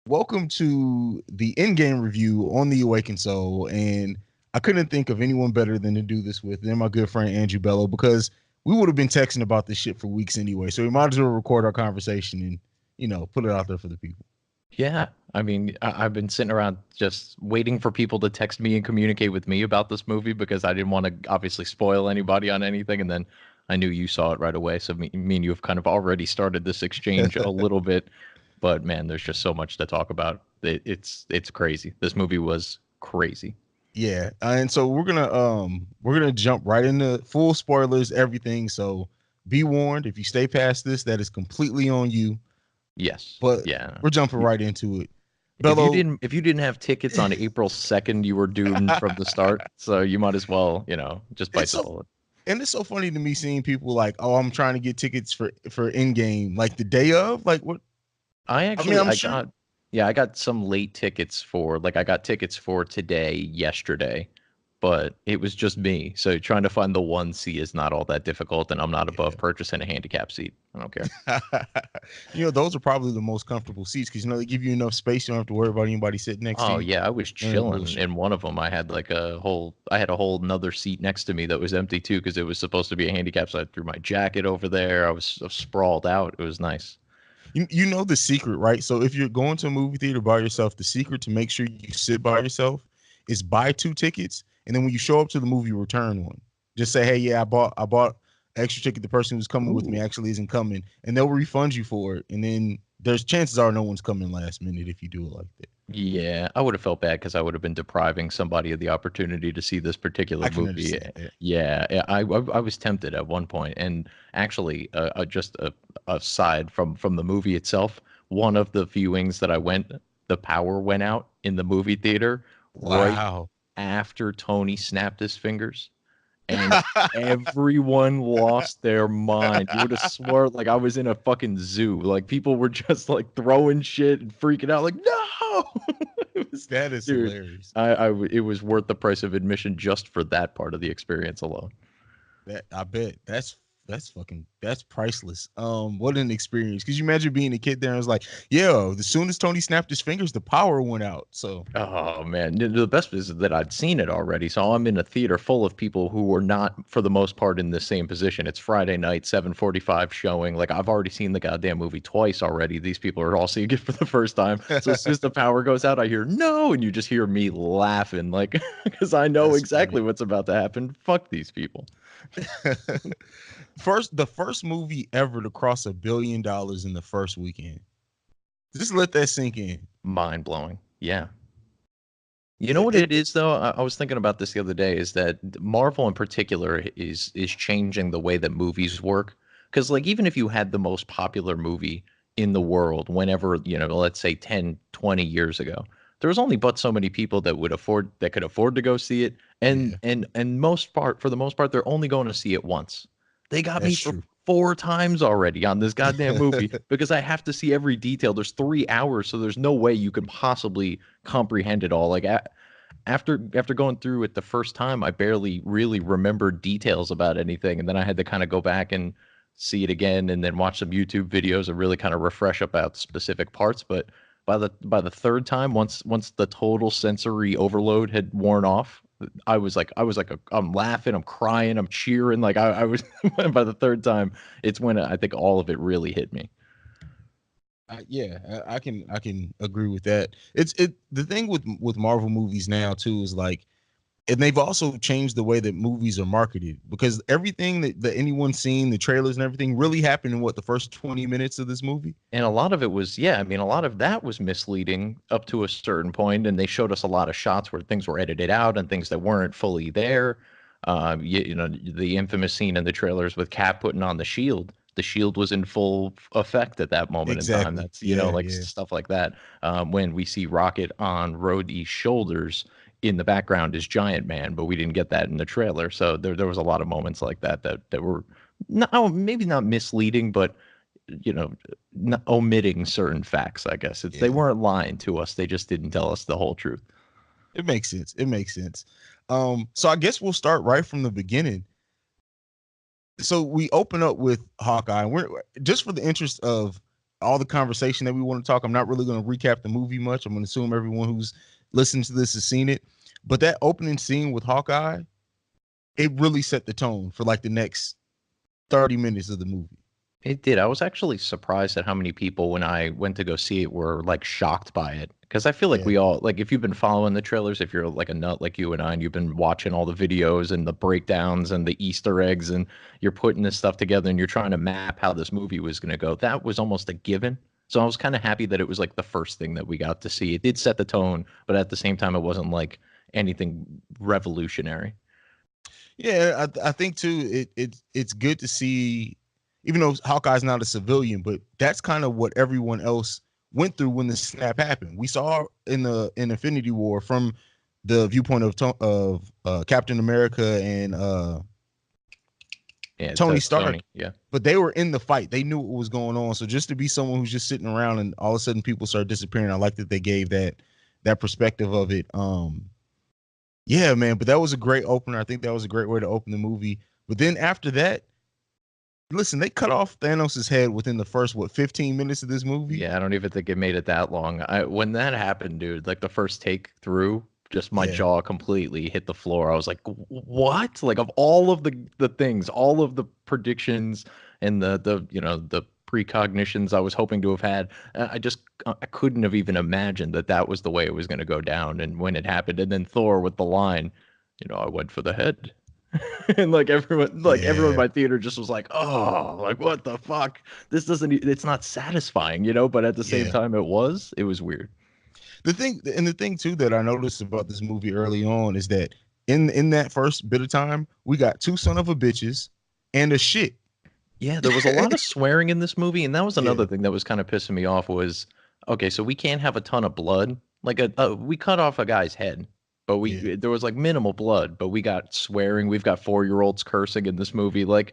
Welcome to the Endgame review on the Awakened Soul, and I couldn't think of anyone better than to do this with than my good friend Andrew Bello because we would have been texting about this shit for weeks anyway. So we might as well record our conversation and put it out there for the people. Yeah, I've been sitting around just waiting for people to text me and communicate with me about this movie because I didn't want to obviously spoil anybody on anything, and then I knew you saw it right away. So me and you have kind of already started this exchange a little bit, but man, there's just so much to talk about. It's crazy. This movie was crazy. Yeah, and so we're gonna jump right into full spoilers, everything. So be warned, if you stay past this, that is completely on you. Yes, But yeah. we're jumping right into it. If you Bello, didn't have tickets on April 2nd, you were doomed from the start. So you might as well, just bite it's the so bullet. and it's so funny to me seeing people like, oh, I'm trying to get tickets for Endgame like the day of. Like what? I I mean, actually I'm I sure. got yeah, I got some late tickets for I got tickets for today, yesterday, but it was just me. So trying to find the one C is not all that difficult, and I'm not above purchasing a handicap seat. I don't care. Yeah. Those are probably the most comfortable seats because they give you enough space. You don't have to worry about anybody sitting next to Oh you. yeah, I was None of that chilling bullshit. in one of them. I had a whole another seat next to me that was empty too because it was supposed to be a handicap. So I threw my jacket over there. I was sprawled out. It was nice. You know the secret, right? So if you're going to a movie theater by yourself, the secret to make sure you sit by yourself is buy two tickets, and then when you show up to the movie, return one. Just say, hey, yeah, I bought an extra ticket. The person who's coming with me Ooh. actually isn't coming, and they'll refund you for it. And then there's chances are no one's coming last minute if you do it like that. Yeah, I would have felt bad because I would have been depriving somebody of the opportunity to see this particular I can movie. understand that. Yeah, I was tempted at one point, and actually, just aside from the movie itself, one of the viewings that I went, the power went out in the movie theater right Wow. after Tony snapped his fingers and everyone lost their mind. You would have swore like I was in a fucking zoo. Like people were just like throwing shit and freaking out. Like no, it was, That is dude. hilarious. It was worth the price of admission just for that part of the experience alone. That I bet that's priceless. What an experience. Cause you imagine being a kid there and it's like, yo, as soon as Tony snapped his fingers, the power went out. So Oh man, the best is that I'd seen it already. So I'm in a theater full of people who were not, for the most part, in the same position. It's Friday night, 7:45 showing. Like I've already seen the goddamn movie twice already. These people are all seeing it for the first time. So as soon as the power goes out, I hear no, and you just hear me laughing, like because I know that's exactly funny. what's about to happen. Fuck these people. The first movie ever to cross $1 billion in the first weekend. Just let that sink in. Mind blowing. Yeah. You know Yeah, what it is though? I was thinking about this the other day. Is that Marvel in particular is changing the way that movies work? Because like even if you had the most popular movie in the world, whenever let's say 10, 20 years ago, there was only but so many people that could afford to go see it, yeah, and most part for the most part they're only going to see it once. They got me that's for true. 4 times already on this goddamn movie because I have to see every detail. There's 3 hours, so there's no way you could possibly comprehend it all. Like after going through it the first time, I barely really remembered details about anything, and then I had to kind of go back and see it again, and then watch some YouTube videos and really kind of refresh about specific parts. But by the third time, once the total sensory overload had worn off, I'm laughing, I'm crying, I'm cheering. Like I was by the third time, it's when I think all of it really hit me. Yeah, I can agree with that. It the thing with Marvel movies now too is like, and they've also changed the way that movies are marketed because everything that anyone's seen, the trailers and everything, really happened in what the first 20 minutes of this movie. And a lot of it was, yeah, a lot of that was misleading up to a certain point, and they showed us a lot of shots where things were edited out and things that weren't fully there. The infamous scene in the trailers with Cap putting on the shield. The shield was in full effect at that moment in time. Exactly. That's Yeah, like yeah, stuff like that. When we see Rocket on Rhodey's shoulders, in the background is Giant Man, but we didn't get that in the trailer. So there was a lot of moments like that were not, oh, maybe not misleading, but you know, omitting certain facts. I guess they yeah. weren't lying to us. They just didn't tell us the whole truth. It makes sense. It makes sense. So I guess we'll start right from the beginning. So we open up with Hawkeye. And we're just for the interest of all the conversation that we want to talk. I'm not really going to recap the movie much. I'm going to assume everyone who's listened to this has seen it. But that opening scene with Hawkeye, it really set the tone for like the next 30 minutes of the movie. It did. I was actually surprised at how many people, when I went to go see it, were like shocked by it. Because I feel like Yeah. we all, like, if you've been following the trailers, if you're like a nut like you and I, and you've been watching all the videos and the breakdowns and the Easter eggs, and you're putting this stuff together and you're trying to map how this movie was going to go, that was almost a given. So I was kind of happy that it was like the first thing that we got to see. It did set the tone, but at the same time, it wasn't like anything revolutionary. Yeah, I think too. It's good to see, even though Hawkeye's not a civilian, but that's kind of what everyone else went through when the snap happened. We saw in Infinity War from the viewpoint of Captain America and Yeah, Tony Stark, Tony. Yeah. but they were in the fight. They knew what was going on. So just to be someone who's just sitting around and all of a sudden people start disappearing, I like that they gave that perspective of it. Yeah, man, but that was a great opener. I think that was a great way to open the movie. But then after that, listen, they cut off Thanos' head within the first 15 minutes of this movie. Yeah, I don't even think it made it that long. When that happened, dude, like the first take through, just my Yeah, jaw completely hit the floor. I was like, "What?" Like of all of the things, all of the predictions and the precognitions I was hoping to have had, I couldn't have even imagined that that was the way it was going to go down. And when it happened, and then Thor with the line, I went for the head. And like everyone in yeah, my theater just was like, "Oh, like what the fuck? This doesn't it's not satisfying, but at the same yeah. time it was weird." The thing too that I noticed about this movie early on is that in that first bit of time, we got two son of a bitches and a shit. Yeah, there was a lot of swearing in this movie, and that was Yeah, another thing that was kind of pissing me off was, okay, so we can't have a ton of blood. Like we cut off a guy's head, but yeah, there was like minimal blood, but we got swearing. We've got 4-year-olds cursing in this movie. Like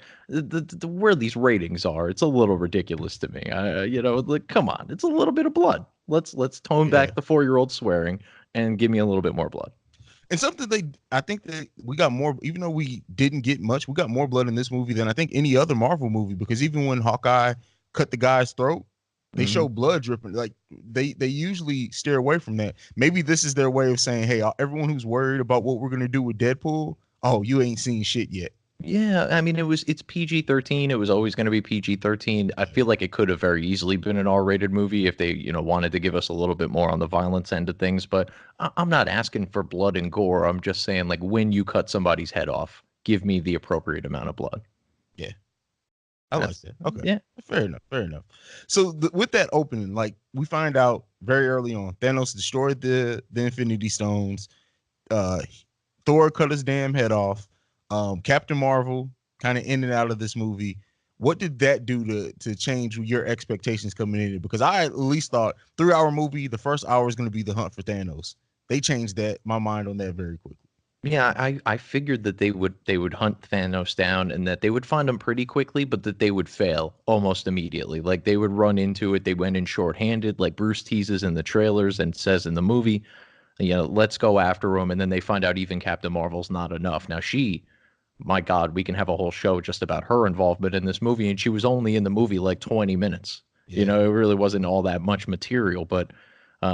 where these ratings are, it's a little ridiculous to me. Like come on, it's a little bit of blood. Let's tone yeah. back the 4-year-old swearing and give me a little bit more blood. And something I think that we got more, even though we didn't get much, we got more blood in this movie than I think any other Marvel movie. Because even when Hawkeye cut the guy's throat, they Hmm. show blood dripping. Like they usually steer away from that. Maybe this is their way of saying, hey, everyone who's worried about what we're gonna do with Deadpool, oh, you ain't seen shit yet. Yeah, I mean it's PG-13. It was always going to be PG-13. I feel like it could have very easily been an R-rated movie if they wanted to give us a little bit more on the violence end of things, but I'm not asking for blood and gore. I'm just saying like when you cut somebody's head off, give me the appropriate amount of blood. Yeah, I like That's that. Okay, yeah. fair enough. Fair enough. So with that opening, like we find out very early on, Thanos destroyed the Infinity Stones. Uh, Thor cut his damn head off. Captain Marvel kind of in and out of this movie. What did that do to change your expectations coming in? Because I at least thought 3 hour movie, the first hour is going to be the hunt for Thanos. They changed my mind on that very quickly. Yeah, I figured that they would hunt Thanos down and that they would find him pretty quickly, but that they would fail almost immediately. Like they would run into it. They went in shorthanded, like Bruce teases in the trailers and says in the movie, let's go after him. And then they find out even Captain Marvel's not enough. Now my God, we can have a whole show just about her involvement in this movie, and she was only in the movie like 20 minutes. Yeah, It really wasn't all that much material, but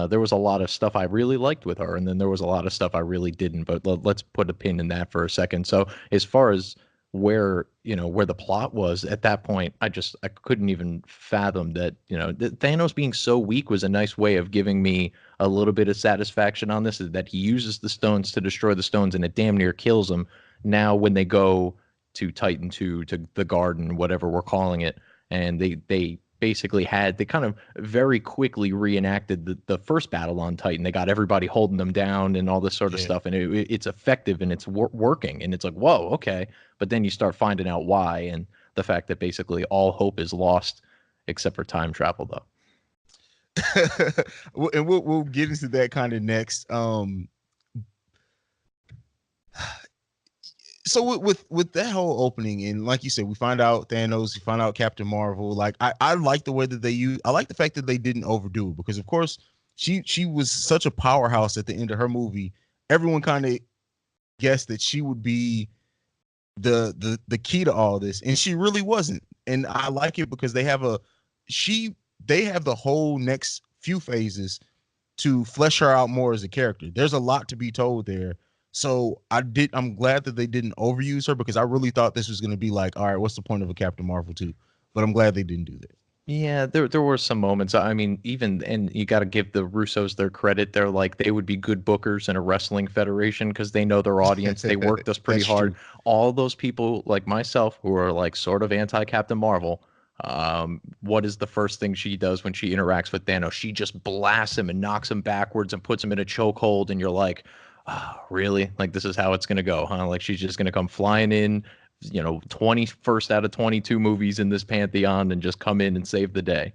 there was a lot of stuff I really liked with her, and then there was a lot of stuff I really didn't. But let's put a pin in that for a second. So as far as where the plot was at that point, I couldn't even fathom that. Thanos being so weak was a nice way of giving me a little bit of satisfaction on this. Is that he uses the stones to destroy the stones, and it damn near kills him. Now when they go to Titan 2, to the garden, whatever we're calling it, and they basically they kind of very quickly reenacted the first battle on Titan. They got everybody holding them down and all this sort of yeah. stuff, and it's effective and it's working, and it's like, whoa, okay. But then you start finding out why, and the fact that basically all hope is lost except for time travel, though. And we'll get into that kind of next. So with that whole opening, and like you said, we find out Thanos, we find out Captain Marvel. Like I like the way that they use. I like the fact that they didn't overdo it because of course she was such a powerhouse at the end of her movie. Everyone kind of guessed that she would be the key to all this, and she really wasn't. And I like it because they have she they have the whole next few phases to flesh her out more as a character. There's a lot to be told there. So I'm glad that they didn't overuse her because I really thought this was going to be like, all right, what's the point of a Captain Marvel 2? But I'm glad they didn't do that. Yeah, there were some moments. I mean, even and you got to give the Russos their credit. They're like they would be good bookers in a wrestling federation because they know their audience. They worked us pretty That's hard. true. All those people like myself who are like sort of anti Captain Marvel. What is the first thing she does when she interacts with Thanos? She just blasts him and knocks him backwards and puts him in a chokehold. And you're like, oh, really? Like this is how it's gonna go, huh? Like she's just gonna come flying in, 21st out of 22 movies in this pantheon and just come in and save the day.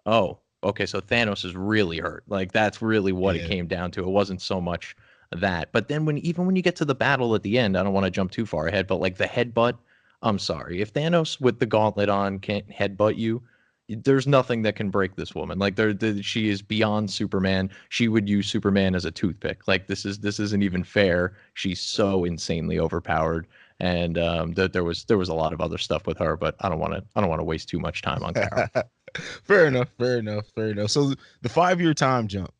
Oh, okay, so Thanos is really hurt. Like that's really what it Yeah. came down to. It wasn't so much that. But then when you get to the battle at the end, I don't want to jump too far ahead, but like the headbutt, I'm sorry. If Thanos with the gauntlet on can't headbutt you, there's nothing that can break this woman. Like she is beyond Superman. She would use Superman as a toothpick. Like this isn't even fair. She's so insanely overpowered. And there was a lot of other stuff with her, but I don't want to waste too much time on Carol. Fair enough. Fair enough. Fair enough. So the 5 year time jump,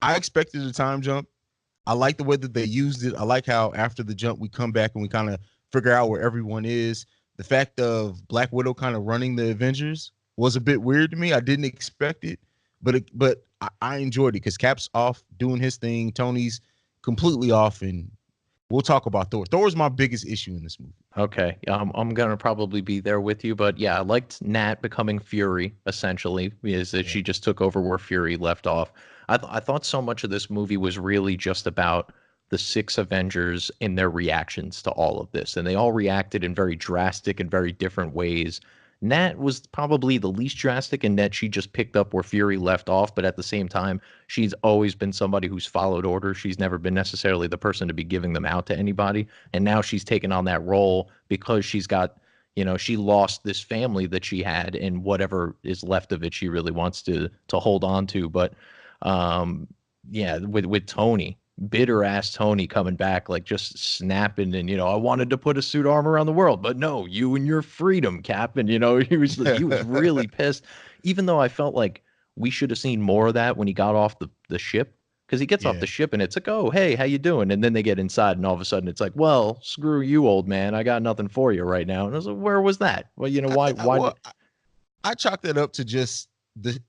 I expected a time jump. I like the way that they used it. I like how after the jump we come back and we kind of figure out where everyone is. The fact of Black Widow kind of running the Avengers was a bit weird to me. I didn't expect it, but I enjoyed it because Cap's off doing his thing. Tony's completely off, and we'll talk about Thor. Thor's my biggest issue in this movie. Okay, I'm gonna probably be there with you, but yeah, I liked Nat becoming Fury essentially, is that Yeah, she just took over where Fury left off. I thought so much of this movie was really just about the six Avengers and their reactions to all of this, and they all reacted in very drastic and very different ways. Nat was probably the least drastic in that she just picked up where Fury left off, but at the same time, she's always been somebody who's followed orders. She's never been necessarily the person to be giving them out to anybody. And now she's taken on that role because she's got, she lost this family that she had, and whatever is left of it, she really wants to hold on to. But um, yeah, with Tony, bitter ass Tony coming back, like just snapping, and I wanted to put a suit armor around the world, but no, you and your freedom, Cap, and he was really pissed. Even though I felt like we should have seen more of that when he got off the ship, because he gets off yeah. the ship and it's like, oh, hey, how you doing? And then they get inside and all of a sudden it's like, well, screw you, old man, I got nothing for you right now. And I was like, where was that? Well, why did? Well, I chalk that up to just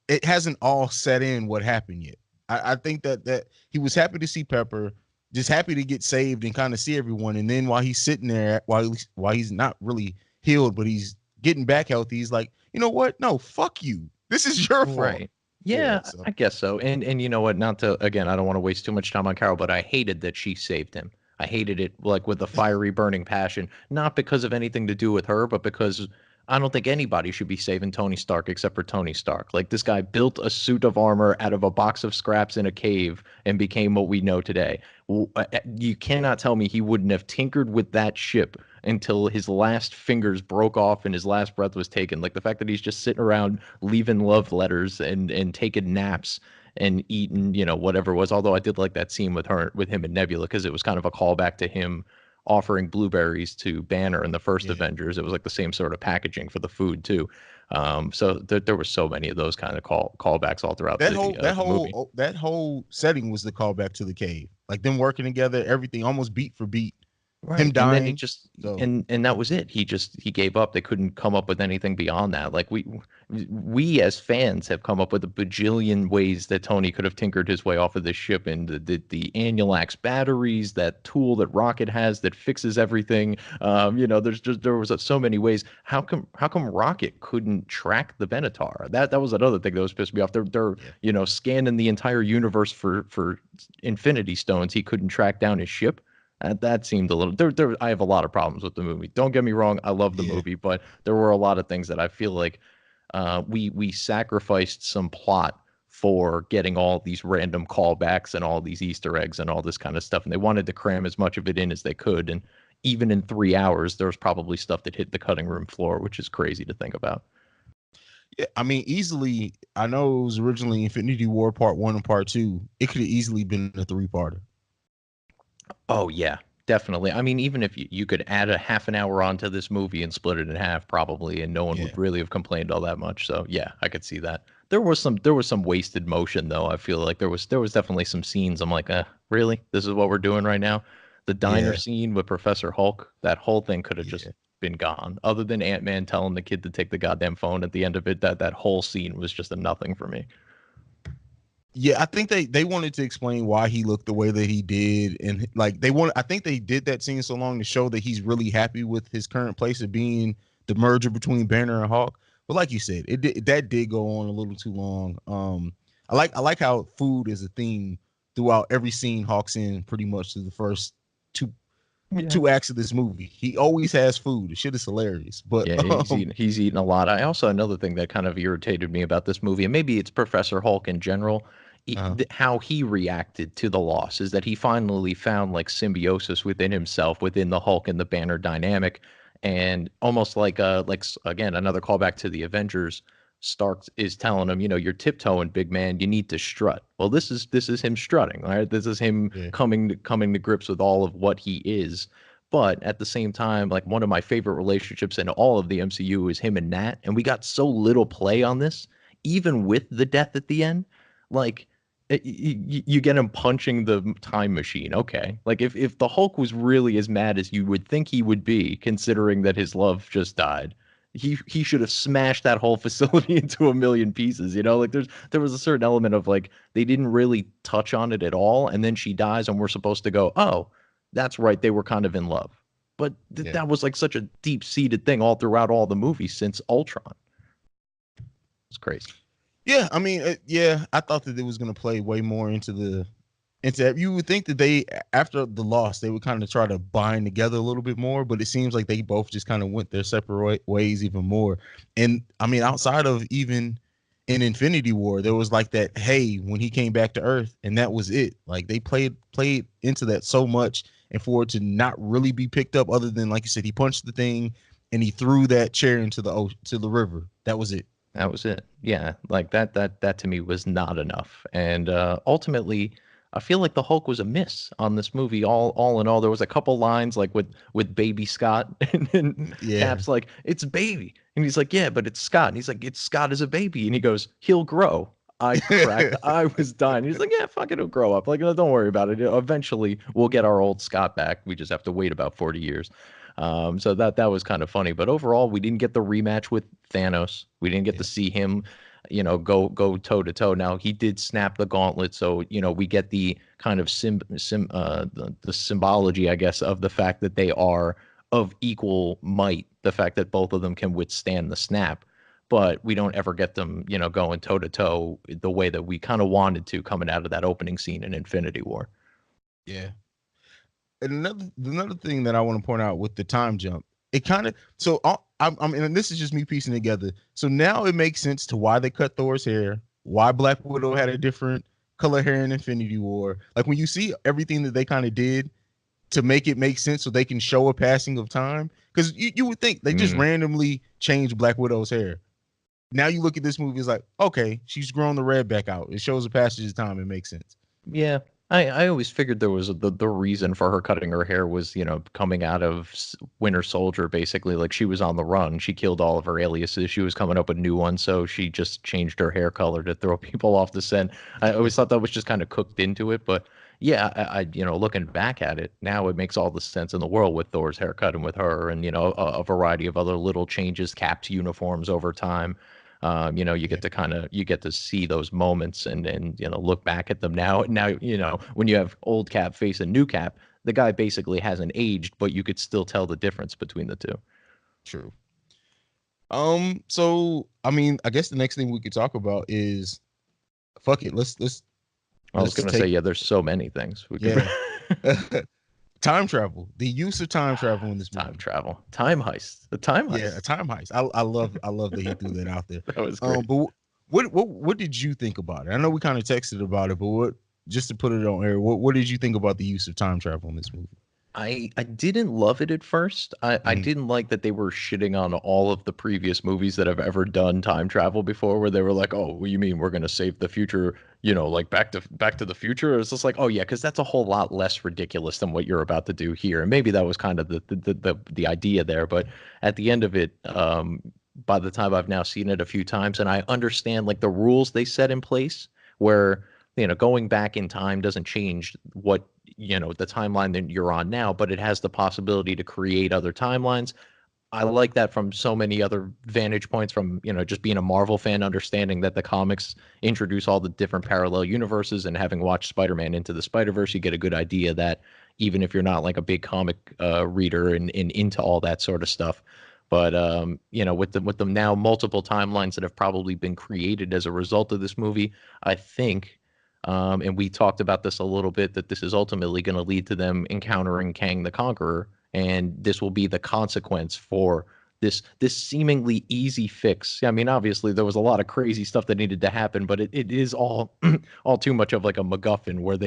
it hasn't all set in what happened yet. I think that he was happy to see Pepper, just happy to get saved and kind of see everyone. And then while he's sitting there, while he's not really healed, but he's getting back healthy, he's like, you know what? No, fuck you. This is your fault. Right. Yeah. Yeah, So I guess so. And you know what? Not to again, I don't want to waste too much time on Carol, but I hated that she saved him. I hated it like with a fiery burning passion, not because of anything to do with her, but because I don't think anybody should be saving Tony Stark except for Tony Stark. Like this guy built a suit of armor out of a box of scraps in a cave and became what we know today. You cannot tell me he wouldn't have tinkered with that ship until his last fingers broke off and his last breath was taken. Like the fact that he's just sitting around leaving love letters and taking naps and eating, whatever it was. Although I did like that scene with him and Nebula because it was kind of a callback to him offering blueberries to Banner in the first yeah, Avengers. It was like the same sort of packaging for the food too. So there were so many of those kind of callbacks all throughout that whole that the whole movie. oh, that whole setting was the callback to the cave. Like them working together, everything almost beat for beat. Him Right. And then he dying. just So and that was it. He gave up. They couldn't come up with anything beyond that. Like we as fans have come up with a bajillion ways that Tony could have tinkered his way off of this ship, and the Annulax batteries, that tool that Rocket has that fixes everything. There was so many ways. How come Rocket couldn't track the Benatar? That was another thing that was pissed me off. They're yeah. scanning the entire universe for Infinity Stones. He couldn't track down his ship. That seemed a little. I have a lot of problems with the movie. Don't get me wrong. I love the Yeah. movie, but there were a lot of things that I feel like we sacrificed some plot for getting all these random callbacks and all these Easter eggs and all this kind of stuff. And they wanted to cram as much of it in as they could. And even in 3 hours, there was probably stuff that hit the cutting room floor, which is crazy to think about. Yeah, I mean, easily. I know it was originally Infinity War Part 1 and Part 2. It could have easily been a three-parter. Oh yeah, definitely. I mean, even if you could add a half an hour onto this movie and split it in half, probably, and no one Yeah. would really have complained all that much. So yeah, I could see that. There was some wasted motion though. I feel like there was definitely some scenes. I'm like, really? This is what we're doing right now? The diner Yeah. scene with Professor Hulk, that whole thing could have just Yeah. been gone. Other than Ant-Man telling the kid to take the goddamn phone at the end of it, that whole scene was just a nothing for me. Yeah, I think they wanted to explain why he looked the way that he did, and like I think they did that scene so long to show that he's really happy with his current place of being the merger between Banner and Hawk. But like you said, that did go on a little too long. I like how food is a theme throughout every scene Hawk's in, pretty much through the first two Yeah. two acts of this movie. He always has food. The shit is hilarious. But Yeah, he's eating a lot. I also another thing that kind of irritated me about this movie, and maybe it's Professor Hulk in general, uh, how he reacted to the loss is that he finally found like symbiosis within himself, within the Hulk and the Banner dynamic, and almost again another callback to the Avengers. Stark is telling him, you're tiptoeing, big man. You need to strut. Well, this is him strutting, right? This is him yeah, coming to grips with all of what he is. But at the same time, like one of my favorite relationships in all of the MCU is him and Nat, and we got so little play on this, even with the death at the end. Like you get him punching the time machine. Okay, like if the Hulk was really as mad as you would think he would be, considering that his love just died, he should have smashed that whole facility into a million pieces. Like there was a certain element of like they didn't really touch on it at all, and then she dies, and we're supposed to go, oh, that's right, they were kind of in love. But yeah. that was like such a deep seated thing all throughout all the movies since Ultron. It's crazy. Yeah, I mean, yeah, I thought that it was going to play way more into that. You would think that they, after the loss, they would kind of try to bind together a little bit more, but it seems like they both just kind of went their separate ways even more. And I mean, outside of even in Infinity War, there was like that, hey, when he came back to Earth, and that was it. Like they played into that so much, and for it to not really be picked up, other than like you said, he punched the thing and he threw that chair into the ocean, to the river. That was it. That was it. Yeah, like that to me was not enough. And ultimately, I feel like the Hulk was a miss on this movie. All in all, there was a couple lines like with Baby Scott, and then Yeah. Cap's like, "It's baby," and he's like, "Yeah, but it's Scott," and he's like, "It's Scott as a baby," and he goes, "He'll grow." I cracked. I was dying. He's like, "Yeah, fuck it, he'll grow up. Like, don't worry about it. Eventually, we'll get our old Scott back. We just have to wait about 40 years." So that was kind of funny. But overall, we didn't get the rematch with Thanos. We didn't get to Yeah. see him, go toe to toe. Now he did snap the gauntlet, so we get the kind of the symbology, I guess, of the fact that they are of equal might. The fact that both of them can withstand the snap. But we don't ever get them, going toe to toe the way that we kind of wanted to coming out of that opening scene in Infinity War. Yeah. And another thing that I want to point out with the time jump, it kind of so I'm and this is just me piecing together. So now it makes sense to why they cut Thor's hair, why Black Widow had a different color hair in Infinity War. Like when you see everything that they kind of did to make it make sense, so they can show a passing of time. Because you would think they just Mm. randomly changed Black Widow's hair. Now you look at this movie, it's like, okay, she's grown the red back out. It shows a passage of time. It makes sense. Yeah, I always figured there was the reason for her cutting her hair was, coming out of Winter Soldier, basically. Like she was on the run. She killed all of her aliases. She was coming up with new ones, so she just changed her hair color to throw people off the scent. I always thought that was just kind of cooked into it, but yeah, looking back at it now, it makes all the sense in the world with Thor's haircut and with her, and a variety of other little changes, caps, uniforms over time. You Yeah, get to you get to see those moments and look back at them now. Now, when you have old Cap face and new Cap, the guy basically hasn't aged, but you could still tell the difference between the two. true. So I mean, I guess the next thing we could talk about is fuck it. Let's I was let's gonna say, take yeah, there's so many things we could. yeah. Time travel. The use of time travel in this Time movie. travel, time heist, the time Yeah, a heist. time heist. I love that he threw that out there. That was great. But what did you think about it? I know we kind of texted about it, but what just to put it on air, what did you think about the use of time travel in this movie? I didn't love it at first. I Mhm. didn't like that they were shitting on all of the previous movies that have ever done time travel before, where they were like, "Oh, what you mean we're gonna save the future? You know, like Back to the Future?" It's just like, "Oh yeah," because that's a whole lot less ridiculous than what you're about to do here. And maybe that was kind of the idea there. But at the end of it, by the time I've now seen it a few times, and I understand like the rules they set in place, where going back in time doesn't change what the timeline that you're on now, but it has the possibility to create other timelines. I like that from so many other vantage points from, just being a Marvel fan, understanding that the comics introduce all the different parallel universes, and having watched Spider-Man Into the Spider-Verse, you get a good idea that even if you're not like a big comic reader and into all that sort of stuff. But with the now multiple timelines that have probably been created as a result of this movie, I think, and we talked about this a little bit, that this is ultimately going to lead to them encountering Kang the Conqueror, and this will be the consequence for this seemingly easy fix. I mean, obviously there was a lot of crazy stuff that needed to happen, but it is all all too much of like a MacGuffin, where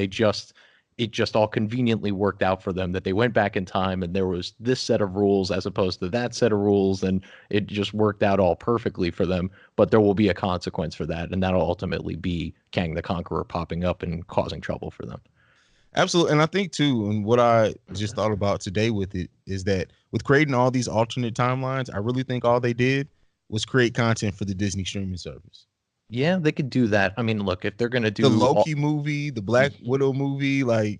it just all conveniently worked out for them, that they went back in time and there was this set of rules as opposed to that set of rules, and it just worked out all perfectly for them. But there will be a consequence for that, and that'll ultimately be Kang the Conqueror popping up and causing trouble for them. Absolutely. And I think too, and what I just thought about today with it is that with creating all these alternate timelines, I really think all they did was create content for the Disney streaming service. Yeah, they could do that. I mean, look, if they're gonna The do all, Loki movie, the Black Widow movie, like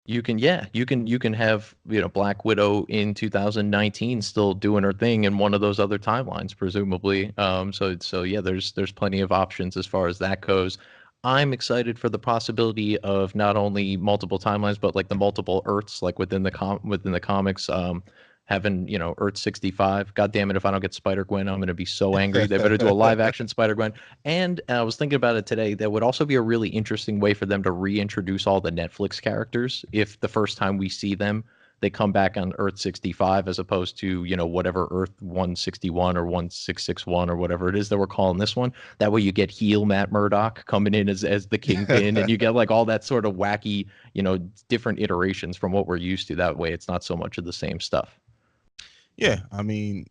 you can have, Black Widow in 2019 still doing her thing in one of those other timelines, presumably. So yeah, there's plenty of options as far as that goes. I'm excited for the possibility of not only multiple timelines, but like the multiple Earths, like within the comics. Having, Earth 65. God damn it, if I don't get Spider Gwen, I'm gonna be so angry. They better do a live action Spider Gwen. And I was thinking about it today. That would also be a really interesting way for them to reintroduce all the Netflix characters. If the first time we see them, they come back on Earth 65, as opposed to, whatever Earth 161 or 1661 or whatever it is that we're calling this one. That way you get heel Matt Murdock coming in as the Kingpin, and you get like all that sort of wacky, different iterations from what we're used to. That way it's not so much of the same stuff. yeah, I mean,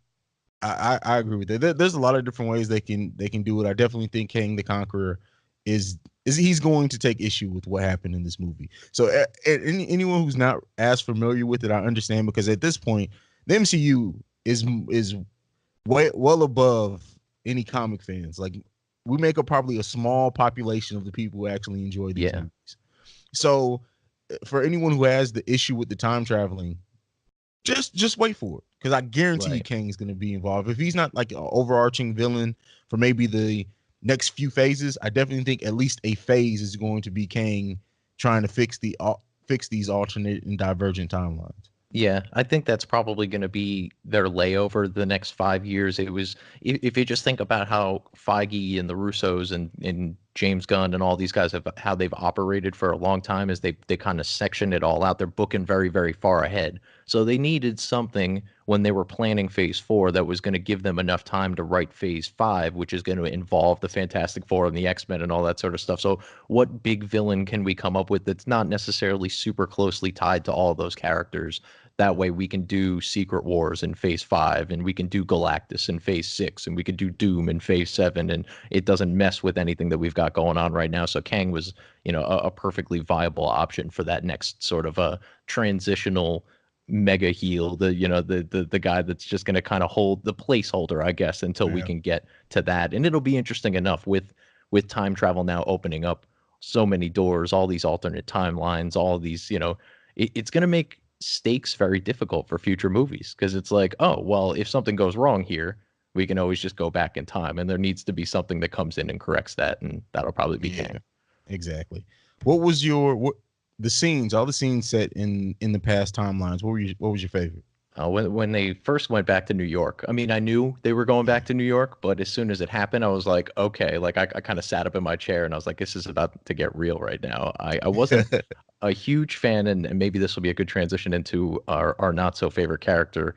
I agree with that. There's a lot of different ways they can do it. I definitely think Kang the Conqueror is he's going to take issue with what happened in this movie. So anyone who's not as familiar with it, I understand, because at this point, the MCU is way well above any comic fans. Like, we make up probably a small population of the people who actually enjoy these Yeah. movies. So for anyone who has the issue with the time traveling, just wait for it, because I guarantee you Right. Kang's going to be involved. If he's not like an overarching villain for maybe the next few phases, I definitely think at least a phase is going to be Kang trying to fix these alternate and divergent timelines. Yeah, I think that's probably going to be their layover the next 5 years. It was, if you just think about how Feige and the Russos and James Gunn and all these guys have, how they've operated for a long time, is they kind of section it all out. They're booking very, very far ahead. So they needed something when they were planning Phase 4 that was going to give them enough time to write Phase 5, which is going to involve the Fantastic Four and the X-Men and all that sort of stuff. So what big villain can we come up with that's not necessarily super closely tied to all of those characters? That way we can do Secret Wars in Phase 5, and we can do Galactus in Phase 6, and we could do Doom in Phase 7, and it doesn't mess with anything that we've got going on right now. So Kang was, a perfectly viable option for that next sort of a transitional mega heel, the guy that's just going to kind of hold the placeholder, I guess, until we Yeah. can get to that. And it'll be interesting enough with time travel now opening up so many doors, all these alternate timelines, all these, it's going to make stakes very difficult for future movies, because it's like, oh, well, if something goes wrong here, we can always just go back in time, and there needs to be something that comes in and corrects that, and that'll probably be Yeah, Kang. exactly. What was the scenes, all the scenes set in the past timelines? What was your favorite? When they first went back to New York, I mean, I knew they were going back to New York, but as soon as it happened, I was like, okay, like I kind of sat up in my chair and I was like, this is about to get real right now. I wasn't a huge fan, and maybe this will be a good transition into our not so favorite character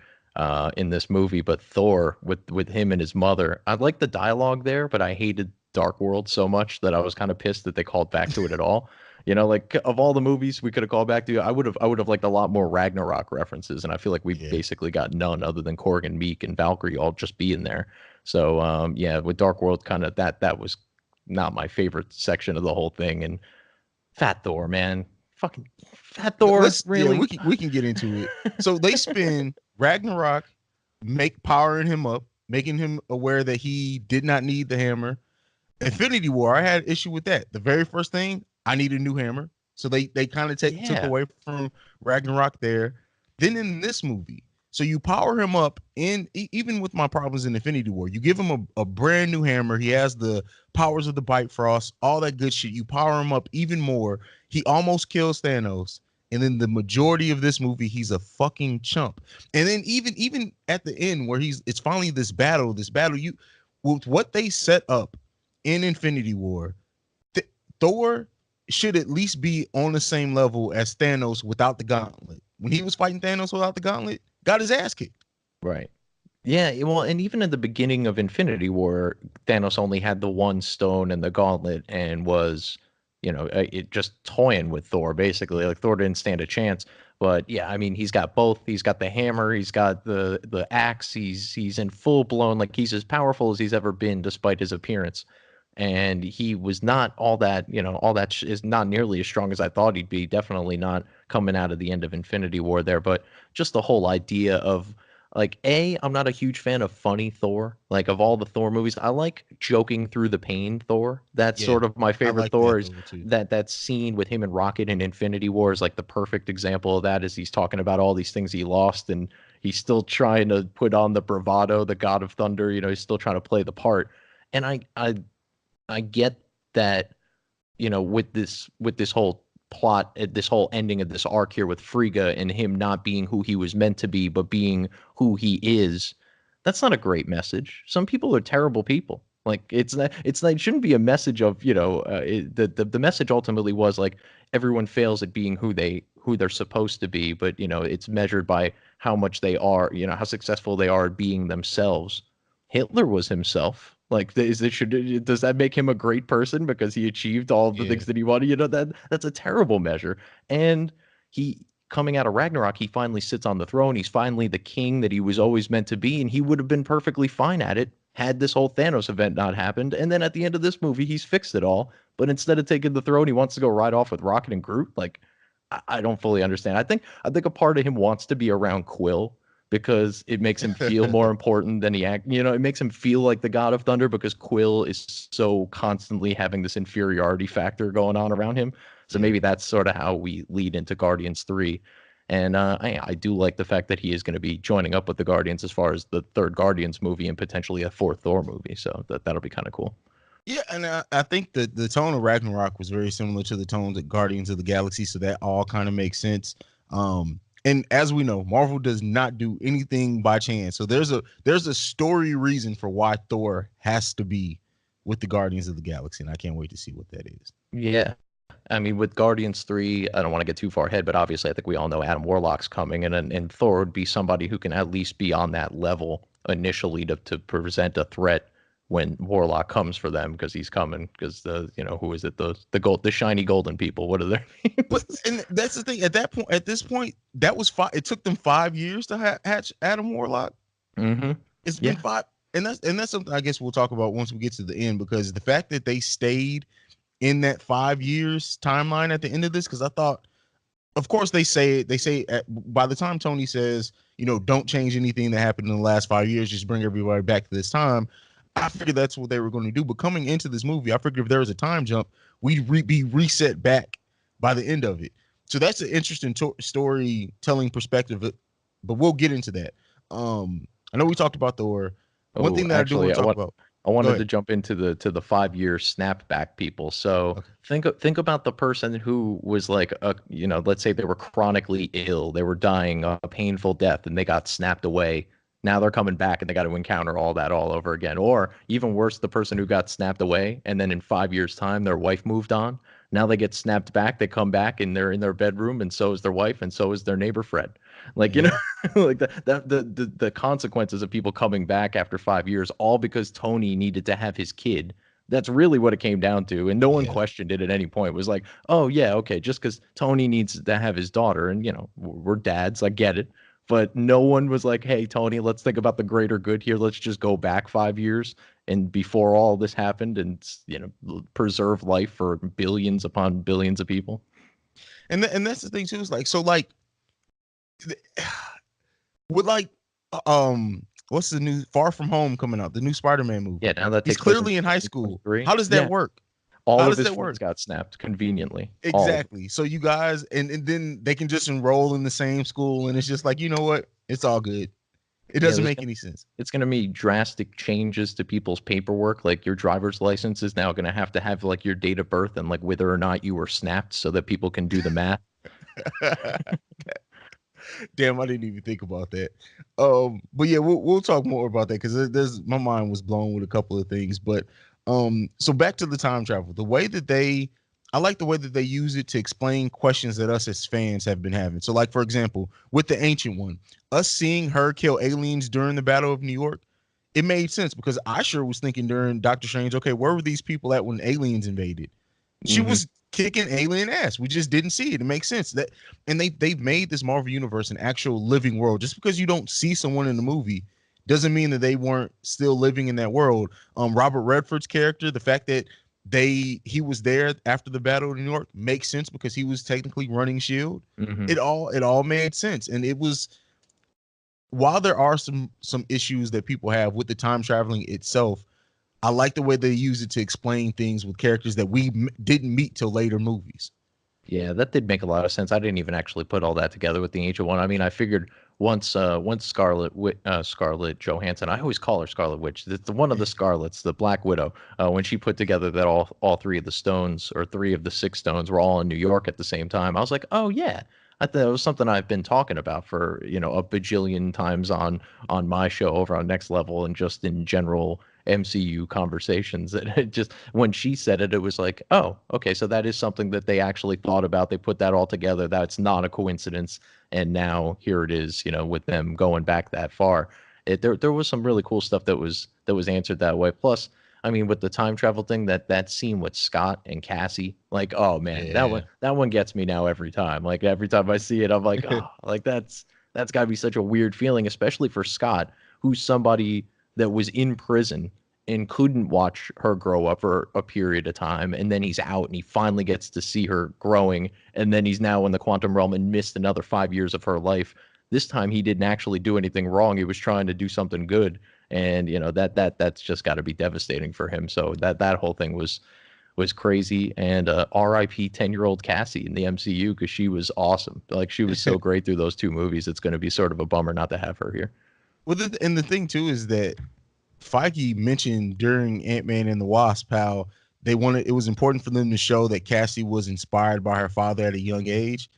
in this movie, but Thor, with him and his mother. I liked the dialogue there, but I hated Dark World so much that I was kind of pissed that they called back to it at all. You know, like of all the movies we could have called back to, I would have liked a lot more Ragnarok references, and I feel like we Yeah. basically got none other than Korg and Meek and Valkyrie all just being there. So yeah, with Dark World, kind of that was not my favorite section of the whole thing. And Fat Thor, man, fucking Fat Thor, Let's yeah, really? we can get into it. So they spin Ragnarok, make powering him up, making him aware that he did not need the hammer. Infinity War, I had issue with that. The very first thing, I need a new hammer. So they kind of took Yeah, away from Ragnarok there. Then in this movie, so you power him up in even with my problems in Infinity War, you give him a brand new hammer. He has the powers of the Bifrost, all that good shit. You power him up even more. He almost kills Thanos. And then the majority of this movie, he's a fucking chump. And then even at the end where it's finally this battle, you with what they set up in Infinity War, Th- Thor should at least be on the same level as Thanos without the gauntlet. When he was fighting Thanos without the gauntlet, got his ass kicked. right. Yeah, well, and even at the beginning of Infinity War, Thanos only had the one stone and the gauntlet and was, it just toying with Thor basically. Like Thor didn't stand a chance. But yeah, I mean, he's got both. He's got the hammer, he's got the axe. He's in full blown, like he's as powerful as he's ever been despite his appearance. And he was not all that, is not nearly as strong as I thought he'd be. Definitely not coming out of the end of Infinity War there, but just the whole idea of like I'm not a huge fan of funny Thor. Like of all the Thor movies, I like joking through the pain Thor. That's Yeah, sort of my I favorite like Thor. that Is though too. that scene with him and Rocket in Infinity War is like the perfect example of that. Is he's talking about all these things he lost and he's still trying to put on the bravado, the God of Thunder. He's still trying to play the part. And I get that, with this whole plot, this whole ending of this arc here with Frigga and him not being who he was meant to be, but being who he is. That's not a great message. Some people are terrible people. Like it shouldn't be a message of, the message ultimately was like everyone fails at being who they're supposed to be, but it's measured by how much they are, how successful they are at being themselves. Hitler was himself. Like, does that make him a great person because he achieved all of the Yeah, things that he wanted? That's a terrible measure. And he coming out of Ragnarok, he finally sits on the throne. He's finally the king that he was always meant to be, and he would have been perfectly fine at it had this whole Thanos event not happened. And then at the end of this movie, he's fixed it all. But instead of taking the throne, he wants to go right off with Rocket and Groot. Like, I don't fully understand. I think a part of him wants to be around Quill because it makes him feel more important than he act. It makes him feel like the God of Thunder because Quill is so constantly having this inferiority factor going on around him. So yeah. maybe that's sort of how we lead into Guardians 3. And I do like the fact that he is going to be joining up with the Guardians as far as the third Guardians movie and potentially a fourth Thor movie. So that'll be kind of cool. Yeah, and I think that the tone of Ragnarok was very similar to the tones of Guardians of the Galaxy, so that all kind of makes sense. And as we know, Marvel does not do anything by chance. So there's a story reason for why Thor has to be with the Guardians of the Galaxy, and I can't wait to see what that is. Yeah. I mean, with Guardians 3, I don't want to get too far ahead, but obviously I think we all know Adam Warlock's coming, and Thor would be somebody who can at least be on that level initially to present a threat when Warlock comes for them because he's coming because who is it, the shiny golden people, what are their But names? and that's the thing. At this point, that was five. It took them 5 years to hatch Adam Warlock. Mm-hmm. It's been Yeah. five, and that's something I guess we'll talk about once we get to the end because the fact that they stayed in that 5 years timeline at the end of this, because I thought, of course, they say by the time Tony says, don't change anything that happened in the last 5 years, just bring everybody back to this time. I figured that's what they were going to do. But coming into this movie, I figured if there was a time jump, we'd be reset back by the end of it. So that's an interesting storytelling perspective. But we'll get into that. I know we talked about Thor. One Oh, thing that I do want actually, to talk about. I Go wanted ahead. to jump into the 5 year snapback people. So Okay. think about the person who was like let's say they were chronically ill, they were dying a painful death, and they got snapped away. Now they're coming back and they got to encounter all that all over again. Or even worse, the person who got snapped away and then in 5 years' time their wife moved on. Now they get snapped back, they come back and they're in their bedroom, and so is their wife, and so is their neighbor Fred. Like, Yeah. like the consequences of people coming back after 5 years, all because Tony needed to have his kid That's really what it came down to, and no one Yeah. questioned it at any point. It was like, oh yeah, okay, just because Tony needs to have his daughter, and we're dads, I get it, but no one was like, hey Tony, let's think about the greater good here. Let's just go back 5 years and before all this happened, and preserve life for billions upon billions of people. And that's the thing too. Is like so like with like what's the new Far From Home coming out, the new Spider-Man Yeah, movie. now that He's takes place in clearly in high school. 2023. How does that Yeah, work? all How of does his that friends work? got snapped conveniently. All of them. Exactly. So you guys and then they can just enroll in the same school and it's just like, you know what? It's all good. It Yeah, doesn't make any sense. it's going to be drastic changes to people's paperwork. Like your driver's license is now going to have like your date of birth and like whether or not you were snapped so that people can do the math. Damn, I didn't even think about that. But yeah, we'll talk more about that because there's my mind was blown with a couple of things. But so back to the time travel, the way that I like the way that they use it to explain questions that us as fans have been having. So, like for example, with the Ancient One, us seeing her kill aliens during the Battle of New York, it made sense because I sure was thinking during Doctor Strange, okay, where were these people at when aliens invaded? She Hmm. was kicking alien ass. We just didn't see it. It makes sense that, and they've made this Marvel universe an actual living world. Just because you don't see someone in the movie doesn't mean that they weren't still living in that world. Robert Redford's character, the fact that he was there after the Battle of New York makes sense because he was technically running Shield. Hmm. It all made sense, and it was while there are some issues that people have with the time traveling itself. I like the way they use it to explain things with characters that we didn't meet till later movies. Yeah, that did make a lot of sense. I didn't even actually put all that together with the Ancient One. I mean, I figured once Scarlett Johansson, I always call her Scarlet Witch. It's the one of the Scarlets, the Black Widow. When she put together that all three of the stones or three of the six stones were all in New York at the same time, I was like, oh yeah. I thought it was something I've been talking about for a bajillion times on my show over on Next Level and just in general MCU conversations. And it just when she said it, it was like, oh, okay, so that is something that they actually thought about. They put that all together. That's not a coincidence. And now here it is, with them going back that far. There was some really cool stuff that was answered that way. Plus, I mean, with the time travel thing, that scene with Scott and Cassie, like, oh man, that one Yeah. that one gets me now every time. Like every time I see it, I'm like, oh, like that's got to be such a weird feeling, especially for Scott, who's somebody that was in prison and couldn't watch her grow up for a period of time, and then he's out and he finally gets to see her growing, and then he's now in the quantum realm and missed another 5 years of her life. This time he didn't actually do anything wrong. He was trying to do something good, and that's just got to be devastating for him. So that whole thing was crazy. And RIP 10-year-old Cassie in the MCU, because she was awesome. Like she was so great through those two movies. It's going to be sort of a bummer not to have her here. Well, and the thing too is that Feige mentioned during Ant-Man and the Wasp how it was important for them to show that Cassie was inspired by her father at a young age.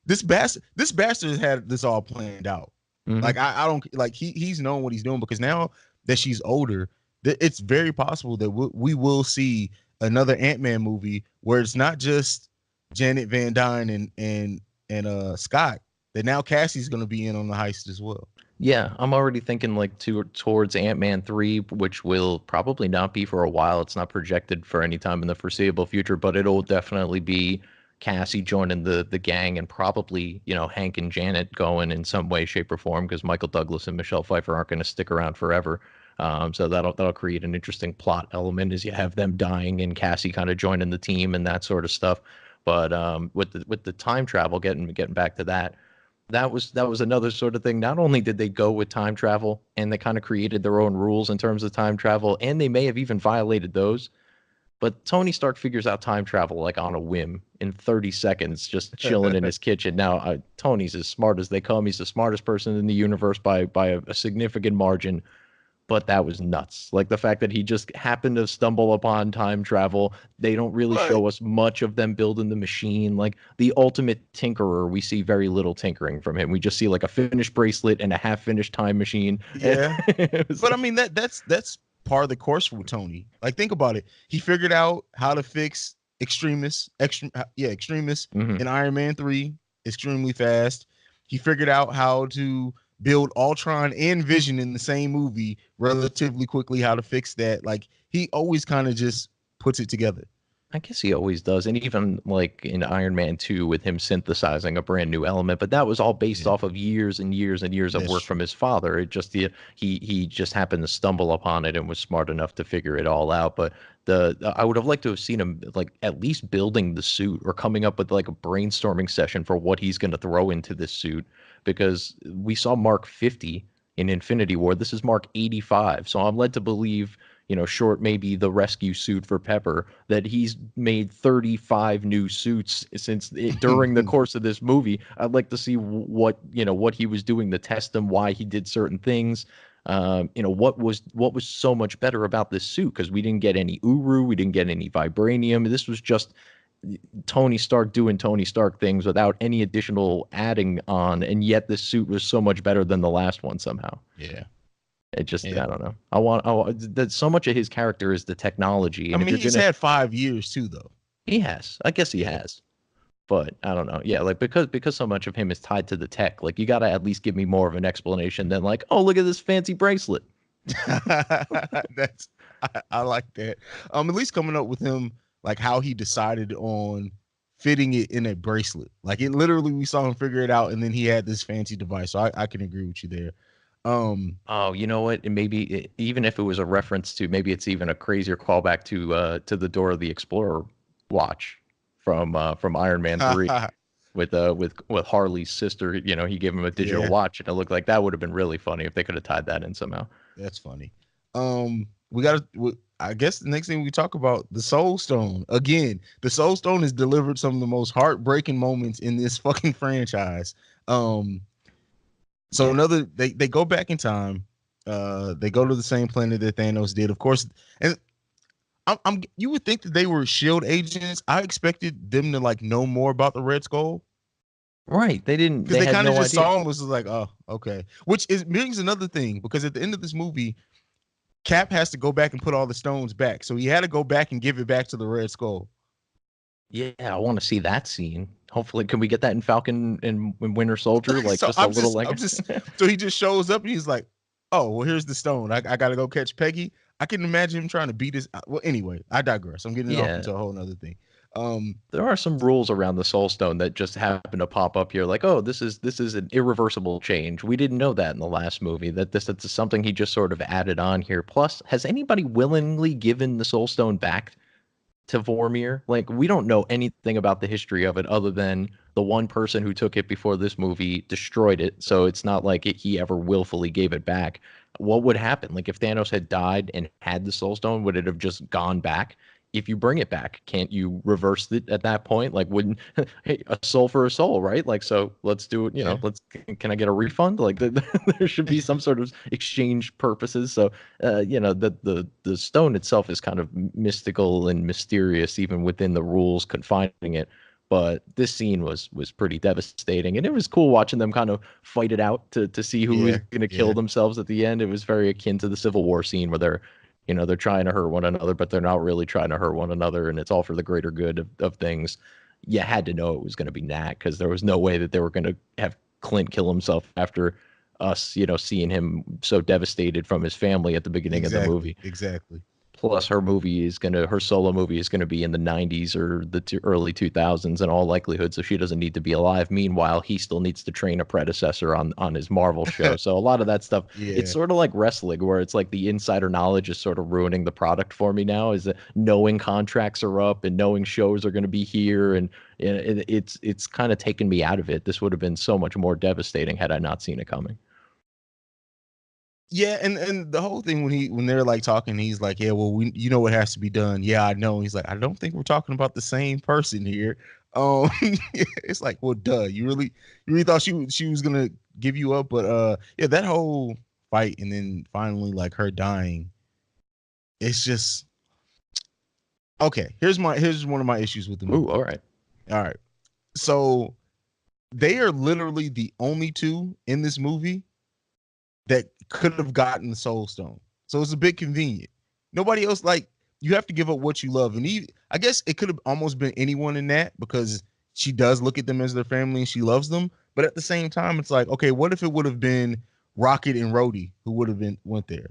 This bastard has had this all planned out. Like Hmm. I don't like he's known what he's doing because now that she's older, it's very possible that we will see another Ant-Man movie where it's not just Janet Van Dyne and Scott. That now Cassie's going to be in on the heist as well. Yeah, I'm already thinking like towards Ant-Man 3, which will probably not be for a while. It's not projected for any time in the foreseeable future, but it'll definitely be Cassie joining the gang and probably, Hank and Janet going in some way, shape, or form because Michael Douglas and Michelle Pfeiffer aren't going to stick around forever. So that'll create an interesting plot element as you have them dying and Cassie kind of joining the team and that sort of stuff. But with the time travel, getting back to that, that was another sort of thing. Not only did they go with time travel and they kind of created their own rules in terms of time travel, and they may have even violated those, but Tony Stark figures out time travel like on a whim in 30 seconds, just chilling in his kitchen. Now, Tony's as smart as they come. He's the smartest person in the universe by a significant margin, but that was nuts. Like the fact that he just happened to stumble upon time travel. They don't really But show us much of them building the machine. Like the ultimate tinkerer, we see very little tinkering from him. We just see like a finished bracelet and a half finished time machine. And yeah, it was but I like, mean that's part of the course for Tony. Like think about it. He figured out how to fix extremists mhm. in Iron Man 3 extremely fast. He figured out how to build Ultron and Vision in the same movie relatively quickly, how to fix that. Like he always kind of just puts it together. I guess he always does. And even like in Iron Man 2 with him synthesizing a brand new element, but that was all based Yeah, off of years and years and years of that's work from true. his father. It just he just happened to stumble upon it and was smart enough to figure it all out. But I would have liked to have seen him like at least building the suit or coming up with like a brainstorming session for what he's going to throw into this suit, because we saw Mark 50 in Infinity War. This is Mark 85. So I'm led to believe, short maybe the rescue suit for Pepper, that he's made 35 new suits during the course of this movie. I'd like to see what he was doing to test them, why he did certain things. What was so much better about this suit, because we didn't get any Uru, we didn't get any vibranium. This was just Tony Stark doing Tony Stark things without any additional adding on, and yet this suit was so much better than the last one somehow. Yeah, It just, yeah. I don't know. That so much of his character is the technology, I and if mean, you're he's gonna, had 5 years too, though. he has, I guess he Yeah. has, but I don't know. Yeah, like because so much of him is tied to the tech, like you gotta at least give me more of an explanation than like, oh, look at this fancy bracelet. That's I like that. At least coming up with him like how he decided on fitting it in a bracelet. Like it literally, we saw him figure it out, and then he had this fancy device. So I can agree with you there. Oh, you know what? And maybe even if it was a reference to, maybe it's even a crazier callback to the Door of the Explorer watch from Iron Man 3 with Harley's sister. He gave him a digital Yeah, watch, and it looked like that would have been really funny if they could have tied that in somehow. that's funny. We got to. I guess the next thing we talk about, the Soul Stone. Again, the Soul Stone has delivered some of the most heartbreaking moments in this fucking franchise. Um, so another, they go back in time. They go to the same planet that Thanos did, of course. And you would think that they were Shield agents. I expected them to like know more about the Red Skull, Right? They didn't. because They they had kind of no just idea. saw him, was like, oh, okay. Which is brings another thing, because at the end of this movie, Cap has to go back and put all the stones back. So he had to go back and give it back to the Red Skull. Yeah, I want to see that scene. Hopefully, can we get that in Falcon and Winter Soldier? Like So just a little like. so he just shows up and he's like, oh, well, here's the stone. I got to go catch Peggy. I can imagine him trying to beat his. Well, anyway, I digress. I'm getting off Yeah, into a whole nother thing. Um, there are some rules around the Soul Stone that just happen to pop up here. Like, oh, this is an irreversible change. We didn't know that in the last movie. That's something he just sort of added on here. Plus, has anybody willingly given the Soul Stone back to Vormir? Like, we don't know anything about the history of it other than the one person who took it before this movie destroyed it. So it's not like he ever willfully gave it back. What would happen? Like, if Thanos had died and had the Soul Stone, would it have just gone back? If you bring it back, can't you reverse it at that point? Like, wouldn't hey, a soul for a soul, right? Like, so let's do it. yeah, Let's. Can I get a refund? Like, there should be some sort of exchange purposes. So the stone itself is kind of mystical and mysterious, even within the rules confining it. But this scene was pretty devastating, and it was cool watching them kind of fight it out to see who was yeah, going to kill yeah, themselves at the end. It was very akin to the Civil War scene where they're trying to hurt one another, but they're not really trying to hurt one another, and it's all for the greater good of things. You had to know it was going to be Nat, because there was no way that they were going to have Clint kill himself after us, seeing him so devastated from his family at the beginning of the exactly, movie. exactly. Plus, her solo movie is gonna be in the '90s or the early 2000s in all likelihood, so she doesn't need to be alive. Meanwhile, he still needs to train a predecessor on his Marvel show. So a lot of that stuff, it's Yeah, sort of like wrestling, where it's like the insider knowledge is sort of ruining the product for me now. Is that knowing contracts are up and knowing shows are going to be here, and it's kind of taken me out of it. This would have been so much more devastating had I not seen it coming. yeah, and the whole thing, when they're like talking, he's like, yeah, well, you know what has to be done. Yeah, I know. He's like, I don't think we're talking about the same person here. Um, it's like, well, duh. You really thought she was gonna give you up, but yeah, that whole fight, and then finally like her dying. It's just okay. Here's one of my issues with the Ooh, movie. all right. All right, so they are literally the only two in this movie that could have gotten the Soul Stone. So it's a bit convenient. Nobody else, like, you have to give up what you love. And I guess it could have almost been anyone in that, because she does look at them as their family and she loves them. But at the same time, it's like, okay, what if it would have been Rocket and Rhodey who would have been went there?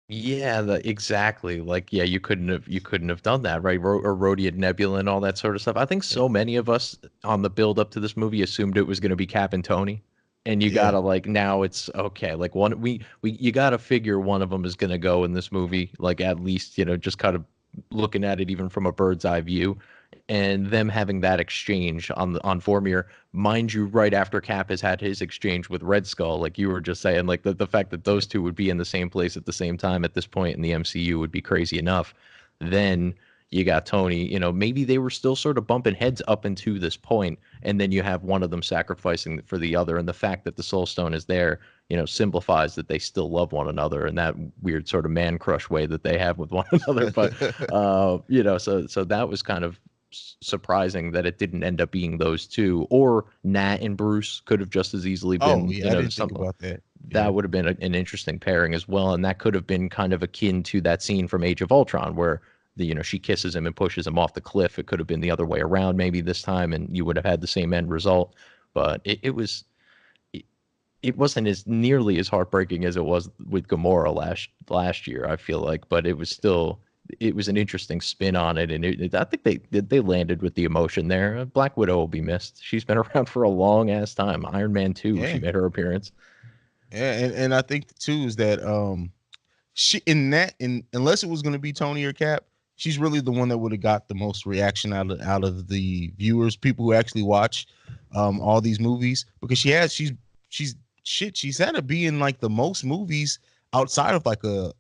Yeah, exactly. Like, yeah, you couldn't have done that, right? Or Rhodium Nebula and all that sort of stuff. I think Yeah. so many of us on the build up to this movie assumed it was going to be Cap and Tony, and you Yeah. gotta like now it's okay. Like one we you gotta figure one of them is going to go in this movie. Like at least just kind of looking at it even from a bird's eye view, and them having that exchange on Vormir, mind you, right after Cap has had his exchange with Red Skull, like you were just saying, like the fact that Yeah. those two would be in the same place at the same time at this point in the MCU would be crazy enough. Then you got Tony, maybe they were still sort of bumping heads up into this point, and then you have one of them sacrificing for the other, and the fact that the Soul Stone is there, simplifies that they still love one another in that weird sort of man crush way that they have with one another. But so that was kind of surprising that it didn't end up being those two, or Nat and Bruce could have just as easily Oh, been, yeah, I didn't think something about that. Yeah. that would have been an interesting pairing as well, and that could have been kind of akin to that scene from Age of Ultron where she kisses him and pushes him off the cliff. It could have been the other way around maybe this time, and you would have had the same end result. But it, it wasn't as nearly as heartbreaking as it was with Gamora last year. I feel like, but it was an interesting spin on it, and I think they landed with the emotion there. Black Widow will be missed. She's been around for a long ass time. Iron Man 2, she Yeah. made her appearance. Yeah, and I think too is that she in that in unless it was going to be Tony or Cap, she's really the one that would have got the most reaction out of the viewers, people who actually watch all these movies, because she's shit, she's had to be in like the most movies outside of like a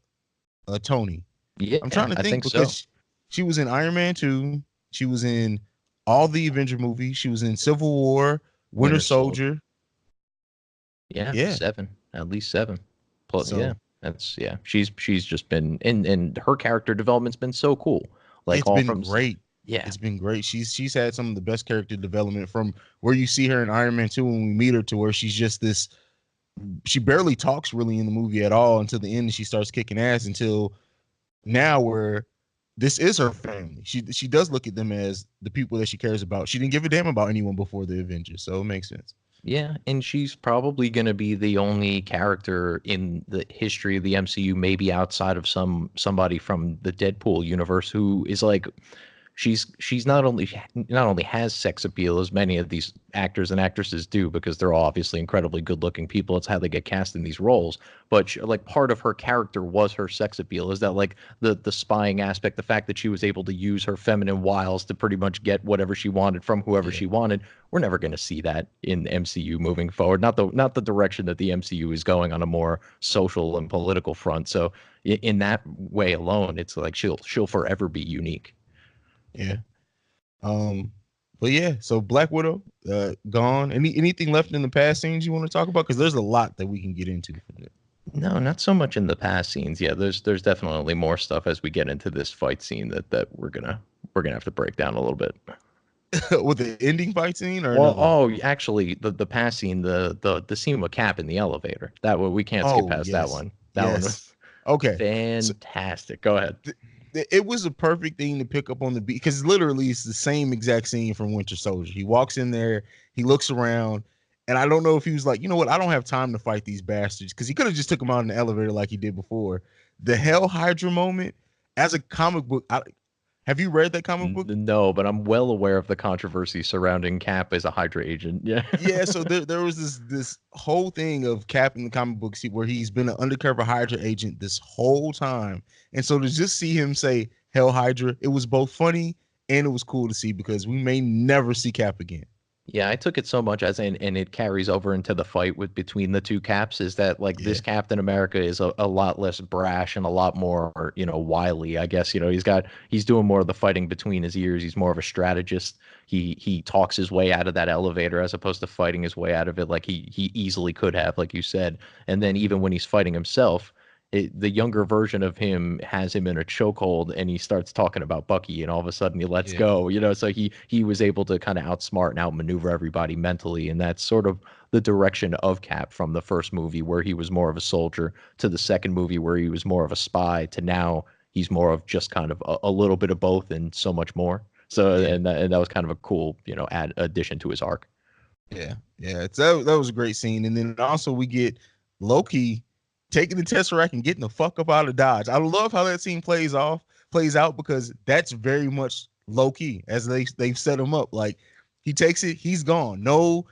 Tony. I'm Yeah, trying to I think think so. because she was in Iron Man 2, she was in all the Avenger movies, she was in Civil War, Winter Winter Soldier. Soldier. Yeah, Yeah. seven, at least seven. Plus, yeah, So yeah. She's just been, and her character development's been so cool. Like it's all been from great. yeah, It's been great. She's had some of the best character development from where you see her in Iron Man 2 when we meet her to where she's just this, she barely talks really in the movie at all until the end, and she starts kicking ass until now where this is her family. She does look at them as the people that she cares about. She didn't give a damn about anyone before the Avengers, so it makes sense. yeah, and she's probably going to be the only character in the history of the MCU, maybe outside of somebody from the Deadpool universe, who is like she's not only has sex appeal as many of these actors and actresses do, because they're all obviously incredibly good looking people. It's how they get cast in these roles. But like part of her character was her sex appeal. Is that like the spying aspect, the fact that she was able to use her feminine wiles to pretty much get whatever she wanted from whoever Yeah. she wanted. We're never going to see that in the MCU moving forward. Not the direction that the MCU is going on a more social and political front. So in that way alone, it's like she'll forever be unique. Yeah. Um but yeah, so Black Widow gone. Anything left in the past scenes you want to talk about, cuz there's a lot that we can get into from it. No, not so much in the past scenes. Yeah, there's definitely more stuff as we get into this fight scene that we're gonna have to break down a little bit. With the ending fight scene or Well, another one? oh, actually, the past scene, the scene with Cap in the elevator. That one we can't skip Oh, past that yes. one. That one Yes. was Okay. So fantastic. Go ahead. it was a perfect thing to pick up on the beat because literally it's the same exact scene from Winter Soldier. He walks in there, he looks around, and I don't know if he was like, you know what, I don't have time to fight these bastards, because he could have just took them out in the elevator like he did before. The Hell Hydra moment as a comic book. Have you read that comic book? No, but I'm well aware of the controversy surrounding Cap as a Hydra agent. Yeah. Yeah, so there was this whole thing of Cap in the comic book where he's been an undercover Hydra agent this whole time, and so to just see him say "Hell Hydra," it was both funny and it was cool to see because we may never see Cap again. Yeah, I took it so much as and it carries over into the fight with between the two Caps, is that like Yeah, this Captain America is a lot less brash and a lot more, wily, I guess. He's doing more of the fighting between his ears. He's more of a strategist. He talks his way out of that elevator as opposed to fighting his way out of it like he easily could have, like you said. And then even when he's fighting himself, the younger version of him has him in a chokehold, and he starts talking about Bucky, and all of a sudden he lets yeah, go. So he was able to kind of outsmart and outmaneuver everybody mentally, and that's sort of the direction of Cap from the first movie where he was more of a soldier to the second movie where he was more of a spy to now he's more of just kind of a little bit of both and so much more. So yeah, and that was kind of a cool addition to his arc. yeah, yeah. That was a great scene, and then also we get Loki taking the Tesseract and getting the fuck up out of Dodge. I love how that scene plays out because that's very much low key as they've set him up. Like he takes it, he's gone. No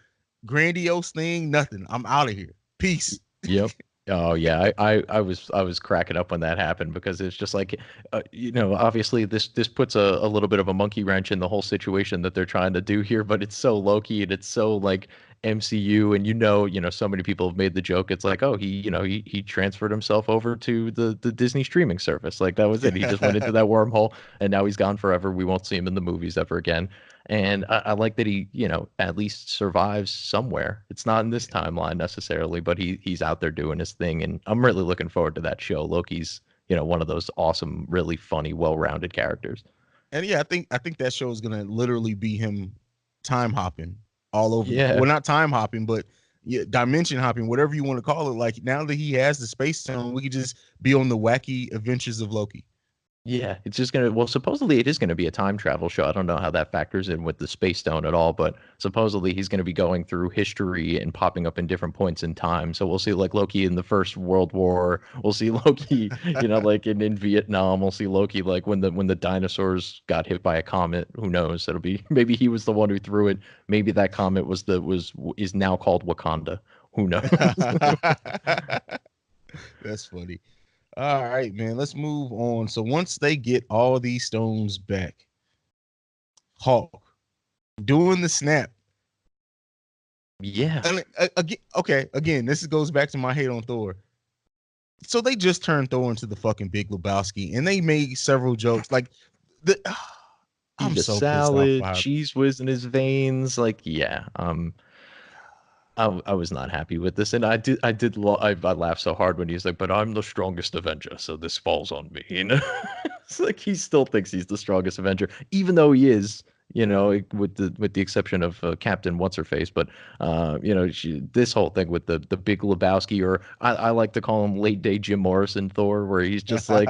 grandiose thing, nothing. I'm out of here. Peace. Yep. Oh yeah, I was cracking up when that happened because it's just like, obviously this puts a little bit of a monkey wrench in the whole situation that they're trying to do here, but it's so low key and it's so like MCU, and so many people have made the joke. It's like, oh, he transferred himself over to the Disney streaming service. Like that was it. He just went into that wormhole, and now he's gone forever. We won't see him in the movies ever again. And I like that he, at least survives somewhere. It's not in this timeline necessarily, but he's out there doing his thing. And I'm really looking forward to that show. Loki's, one of those awesome, really funny, well-rounded characters. And yeah, I think that show is gonna literally be him time hopping all over. Yeah. Well, not time hopping, but yeah, dimension hopping, whatever you want to call it. Like now that he has the space stone, we could just be on the wacky adventures of Loki. Yeah, it's just gonna. Well, supposedly it is gonna be a time travel show. I don't know how that factors in with the space stone at all, but supposedly he's gonna be going through history and popping up in different points in time. So we'll see like Loki in the First World War. We'll see Loki, like in Vietnam. We'll see Loki like when the dinosaurs got hit by a comet. Who knows? It'll be maybe he was the one who threw it. Maybe that comet is now called Wakanda. Who knows? That's funny. All right, man. Let's move on. So once they get all these stones back, Hulk doing the snap. Yeah. And again, okay, again, this goes back to my hate on Thor. So they just turned Thor into the fucking Big Lebowski, and they made several jokes like the. I'm Eat a so pissed off salad, about. cheese whiz in his veins. Like, yeah. I was not happy with this, and I laughed so hard when he's like, "But I'm the strongest Avenger, so this falls on me." It's like he still thinks he's the strongest Avenger, even though he is. With the exception of Captain What's Her Face, but this whole thing with the Big Lebowski, or I like to call him late day Jim Morrison Thor, where he's just like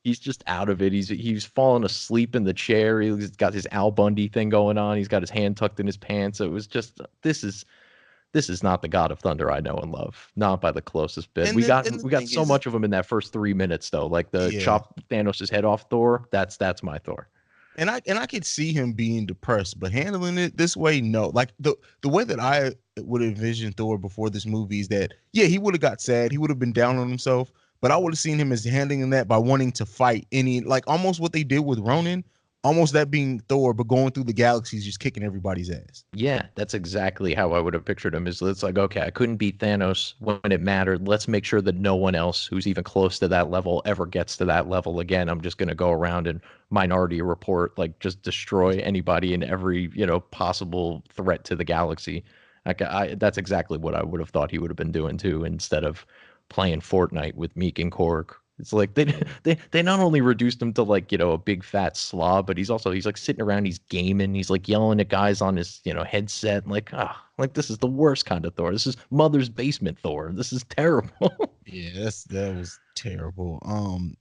he's just out of it. He's fallen asleep in the chair. He's got his Al Bundy thing going on. He's got his hand tucked in his pants. It was just this is not the God of Thunder I know and love. Not by the closest bit. and We then got and the we got thing so is, much of him in that first 3 minutes though. Like the yeah. chop Thanos' head off Thor. That's my Thor. And I could see him being depressed, but handling it this way, no. Like the way that I would envision Thor before this movie is that yeah, he would have got sad, he would have been down on himself, but I would have seen him as handling that by wanting to fight any, like almost what they did with Ronan, almost that being Thor, but going through the galaxies, just kicking everybody's ass. Yeah, that's exactly how I would have pictured him. Is it's like, okay, I couldn't beat Thanos when it mattered. Let's make sure that no one else who's even close to that level ever gets to that level again. I'm just gonna go around and Minority Report, like just destroy anybody and every, possible threat to the galaxy. Like that's exactly what I would have thought he would have been doing too, instead of playing Fortnite with Meek and Korg. It's like they not only reduced him to like, a big fat slob, but he's like sitting around, he's gaming, he's like yelling at guys on his, headset, like, like this is the worst kind of Thor. This is mother's basement Thor. This is terrible. Yeah, that was terrible.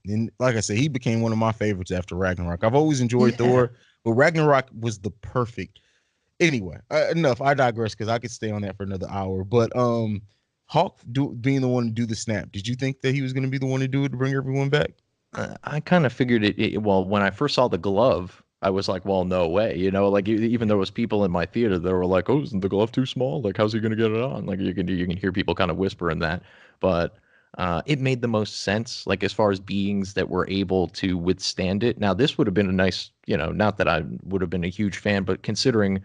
And like I said, he became one of my favorites after Ragnarok. I've always enjoyed Yeah. Thor, but Ragnarok was the perfect. Anyway, enough. I digress because I could stay on that for another hour. But Hawk being the one to do the snap. Did you think that he was going to be the one to do it to bring everyone back? I kind of figured well, when I first saw the glove, I was like, well, no way. Like even there was people in my theater that were like, oh, isn't the glove too small? Like, how's he gonna get it on? Like you can hear people kind of whispering that, but it made the most sense. Like as far as beings that were able to withstand it. Now, this would have been a nice, not that I would have been a huge fan, but considering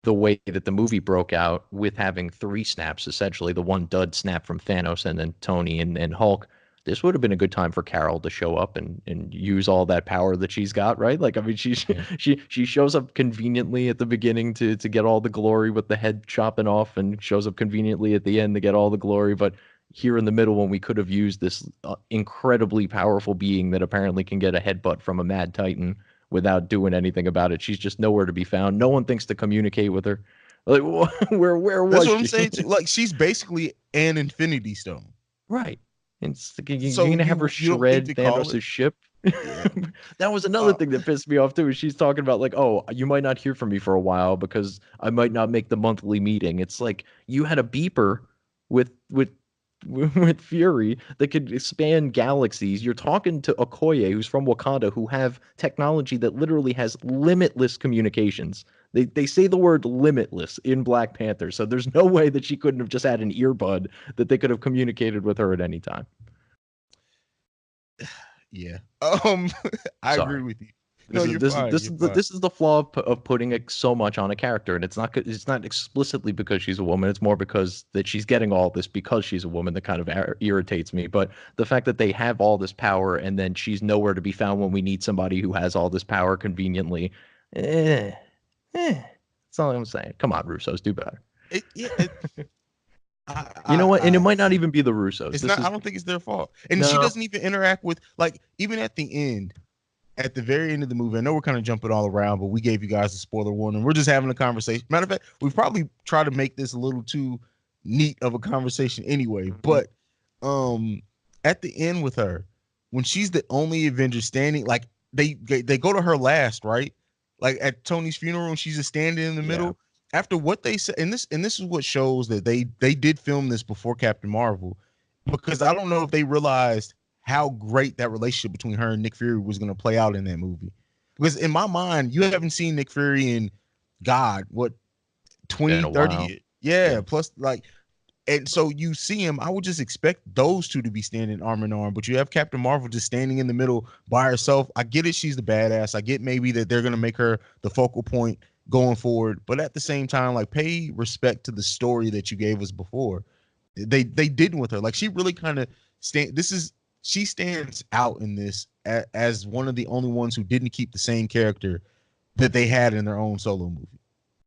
the way that the movie broke out with having three snaps, essentially the one dud snap from Thanos and then Tony and Hulk, this would have been a good time for Carol to show up and use all that power that she's got, right? Like, I mean, Yeah. she shows up conveniently at the beginning to get all the glory with the head chopping off, and shows up conveniently at the end to get all the glory. But here in the middle, when we could have used this incredibly powerful being that apparently can get a headbutt from a mad titan without doing anything about it, she's just nowhere to be found. No one thinks to communicate with her. Like, where That's was what I'm she? saying too. Like she's basically an Infinity Stone. Right. It's like you're So gonna have her you don't think shred to call it? Thanos' ship. Yeah. That was another Uh, thing that pissed me off too. Is she's talking about like, oh, you might not hear from me for a while because I might not make the monthly meeting. It's like you had a beeper with with Fury that could span galaxies. You're talking to Okoye, who's from Wakanda, who have technology that literally has limitless communications. They say the word limitless in Black Panther, so there's no way that she couldn't have just had an earbud that they could have communicated with her at any time. Yeah. I agree Sorry. with you. No, This is you're this is fine. this You're is the fine. this is the flaw of putting so much on a character, and it's not explicitly because she's a woman. It's more because that she's getting all this because she's a woman that kind of irritates me. But the fact that they have all this power and then she's nowhere to be found when we need somebody who has all this power conveniently, eh, that's all I'm saying. Come on, Russos, do better. Yeah. You know what? And it I might not even be the Russos. It's This not. I is don't think it's their fault. And she no. doesn't even interact with, like, even at the end, at the very end of the movie. I know we're kind of jumping all around, but we gave you guys a spoiler warning. We're just having a conversation. Matter of fact, we probably try to make this a little too neat of a conversation anyway. Mhm. But um, at the end with her, when she's the only Avenger standing, like they go to her last, right? Like at Tony's funeral, and she's just standing in the Yeah. middle. After what they said, and this is what shows that they did film this before Captain Marvel, because I don't know if they realized how great that relationship between her and Nick Fury was going to play out in that movie. Because in my mind, you haven't seen Nick Fury in God, what, Been 20, a 30 while. years? Yeah, Yeah. plus like, and so you see him, I would just expect those two to be standing arm in arm, but you have Captain Marvel just standing in the middle by herself. I get it, she's the badass. I get maybe that they're going to make her the focal point going forward, but at the same time, like, pay respect to the story that you gave us before. They didn't with her. Like, she really kind of stand. This is She stands out in this as one of the only ones who didn't keep the same character that they had in their own solo movie.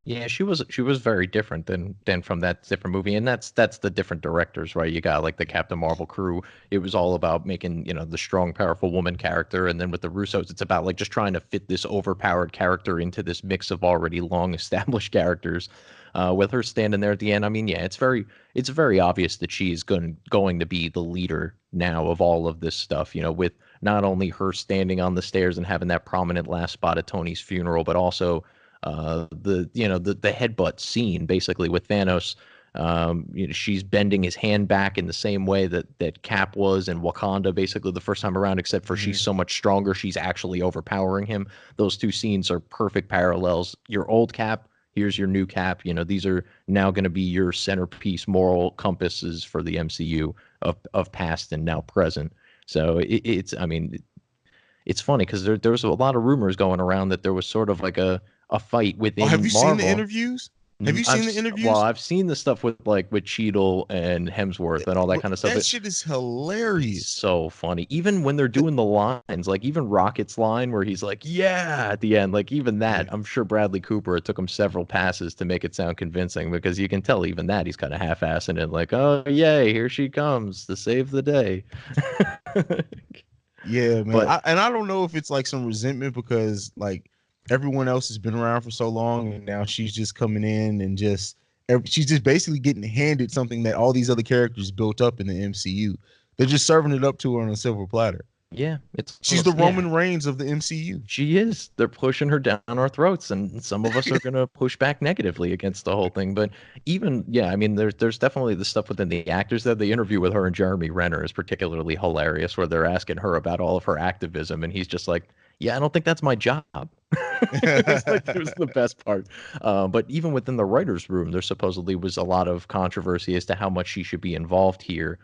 Yeah, she was very different than from that different movie, and that's the different directors, right? You got like the Captain Marvel crew. It was all about making the strong, powerful woman character, and then with the Russos, it's about like just trying to fit this overpowered character into this mix of already long established characters. With her standing there at the end, I mean, yeah, it's very obvious that she's going to be the leader now of all of this stuff. With not only her standing on the stairs and having that prominent last spot at Tony's funeral, but also the headbutt scene basically with Thanos. She's bending his hand back in the same way that Cap was in Wakanda basically the first time around, except for she's Mhm. so much stronger, she's actually overpowering him. Those two scenes are perfect parallels. Your old Cap, here's your new Cap. These are now going to be your centerpiece moral compasses for the MCU of past and now present. So I mean, it's funny because there was a lot of rumors going around that there was sort of like a fight Oh, have within you seen the Marvel. interviews? Have you I've seen the well, interviews? I've seen the stuff with Cheadle and Hemsworth and all that kind of stuff. That shit is hilarious. So funny. Even when they're doing the lines, like even Rocket's line where he's like, "Yeah," at the end, like even that, Yeah. I'm sure Bradley Cooper, it took him several passes to make it sound convincing because you can tell even that he's kind of half-assing it, like, "Oh, yay, here she comes to save the day." Yeah, man. But And I don't know if it's like some resentment because, like, everyone else has been around for so long, and now she's just coming in and she's just basically getting handed something that all these other characters built up in the MCU. They're just serving it up to her on a silver platter. yeah, it's She's the almost yeah. Roman Reigns of the MCU. She is. They're pushing her down our throats, and some of us are going to push back negatively against the whole thing. But even, yeah, I mean, there's definitely the stuff within the actors that the interview with her and Jeremy Renner is particularly hilarious, where they're asking her about all of her activism, and he's just like, "Yeah, I don't think that's my job." It was the best part. But even within the writers' room, there supposedly was a lot of controversy as to how much she should be involved here.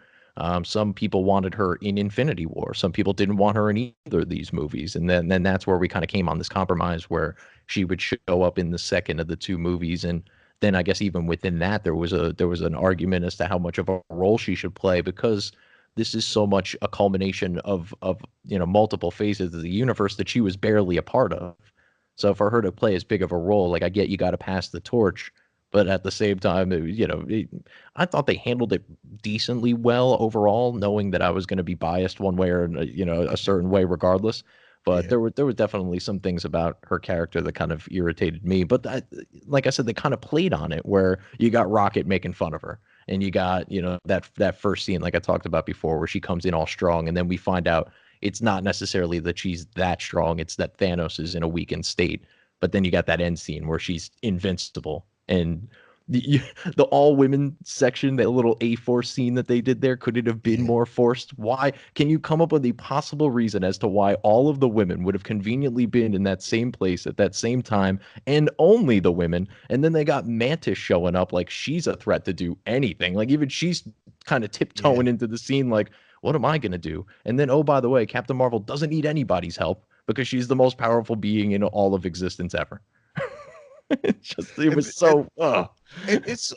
Some people wanted her in Infinity War. Some people didn't want her in either of these movies. And then that's where we kind of came on this compromise where she would show up in the second of the two movies. And then I guess even within that there was an argument as to how much of a role she should play because this is so much a culmination of multiple phases of the universe that she was barely a part of. So for her to play as big of a role, like I get you got to pass the torch, but at the same time, I thought they handled it decently well overall, knowing that I was going to be biased one way or a certain way regardless. But Yeah. there were definitely some things about her character that kind of irritated me. But like I said, they kind of played on it where you got Rocket making fun of her, and you got that first scene like I talked about before, where she comes in all strong, and then we find out it's not necessarily that she's that strong; it's that Thanos is in a weakened state. But then you got that end scene where she's invincible and The, the all women section, that little A4 scene that they did there, could it have been Yeah, more forced? Why? Can you come up with a possible reason as to why all of the women would have conveniently been in that same place at that same time, and only the women? And then they got Mantis showing up like she's a threat to do anything. Like even she's kind of yeah. tiptoeing into the scene, like, what am I gonna do? And then, oh, by the way, Captain Marvel doesn't need anybody's help because she's the most powerful being in all of existence ever. It And, was and so, ugh. it's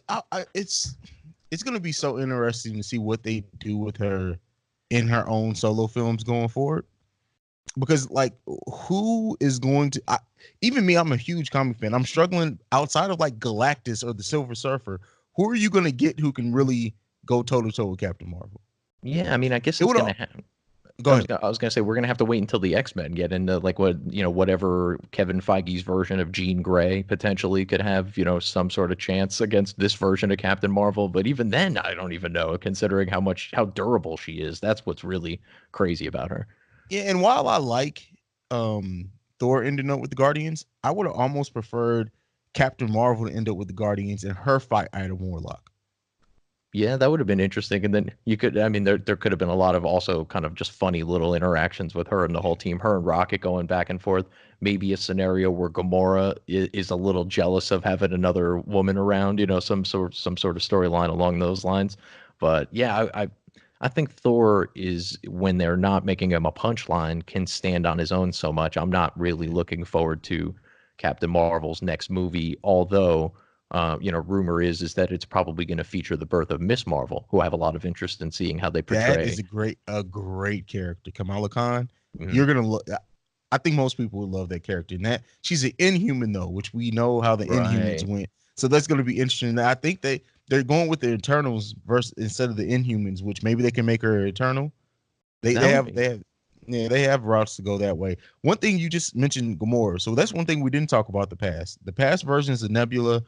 gonna be so interesting to see what they do with her in her own solo films going forward. Because like, who is going to? Even me, I'm a huge comic fan. I'm struggling outside of like Galactus or the Silver Surfer. Who are you gonna get who can really go toe to toe with Captain Marvel? Yeah, I mean, I guess It it's would gonna happen. go ahead. I was gonna say we're gonna have to wait until the X-Men get into like what, whatever Kevin Feige's version of Jean Grey potentially could have, some sort of chance against this version of Captain Marvel. But even then, I don't even know, considering how durable she is. That's what's really crazy about her. Yeah, and while I like Thor ending up with the Guardians, I would have almost preferred Captain Marvel to end up with the Guardians and her fight Adam Warlock. Yeah, that would have been interesting. And then you could, I mean, there could have been a lot of also kind of just funny little interactions with her and the whole team, her and Rocket going back and forth. Maybe a scenario where Gamora is a little jealous of having another woman around, some sort of storyline along those lines. But yeah, I think Thor is, when they're not making him a punchline, can stand on his own so much. I'm not really looking forward to Captain Marvel's next movie, although rumor is that it's probably going to feature the birth of Miss Marvel, who I have a lot of interest in seeing how they That is portray. a great character, Kamala Khan. Mhm. You're gonna look. I think most people would love that character. And that she's an Inhuman though, which we know how the Inhumans Right. went. So that's gonna be interesting. I think they're going with the Eternals versus instead of the Inhumans, which maybe they can make her Eternal. They That they would have be they have yeah, they have routes to go that way. One thing you just mentioned Gamora. So that's one thing we didn't talk about the past. The past versions of Nebula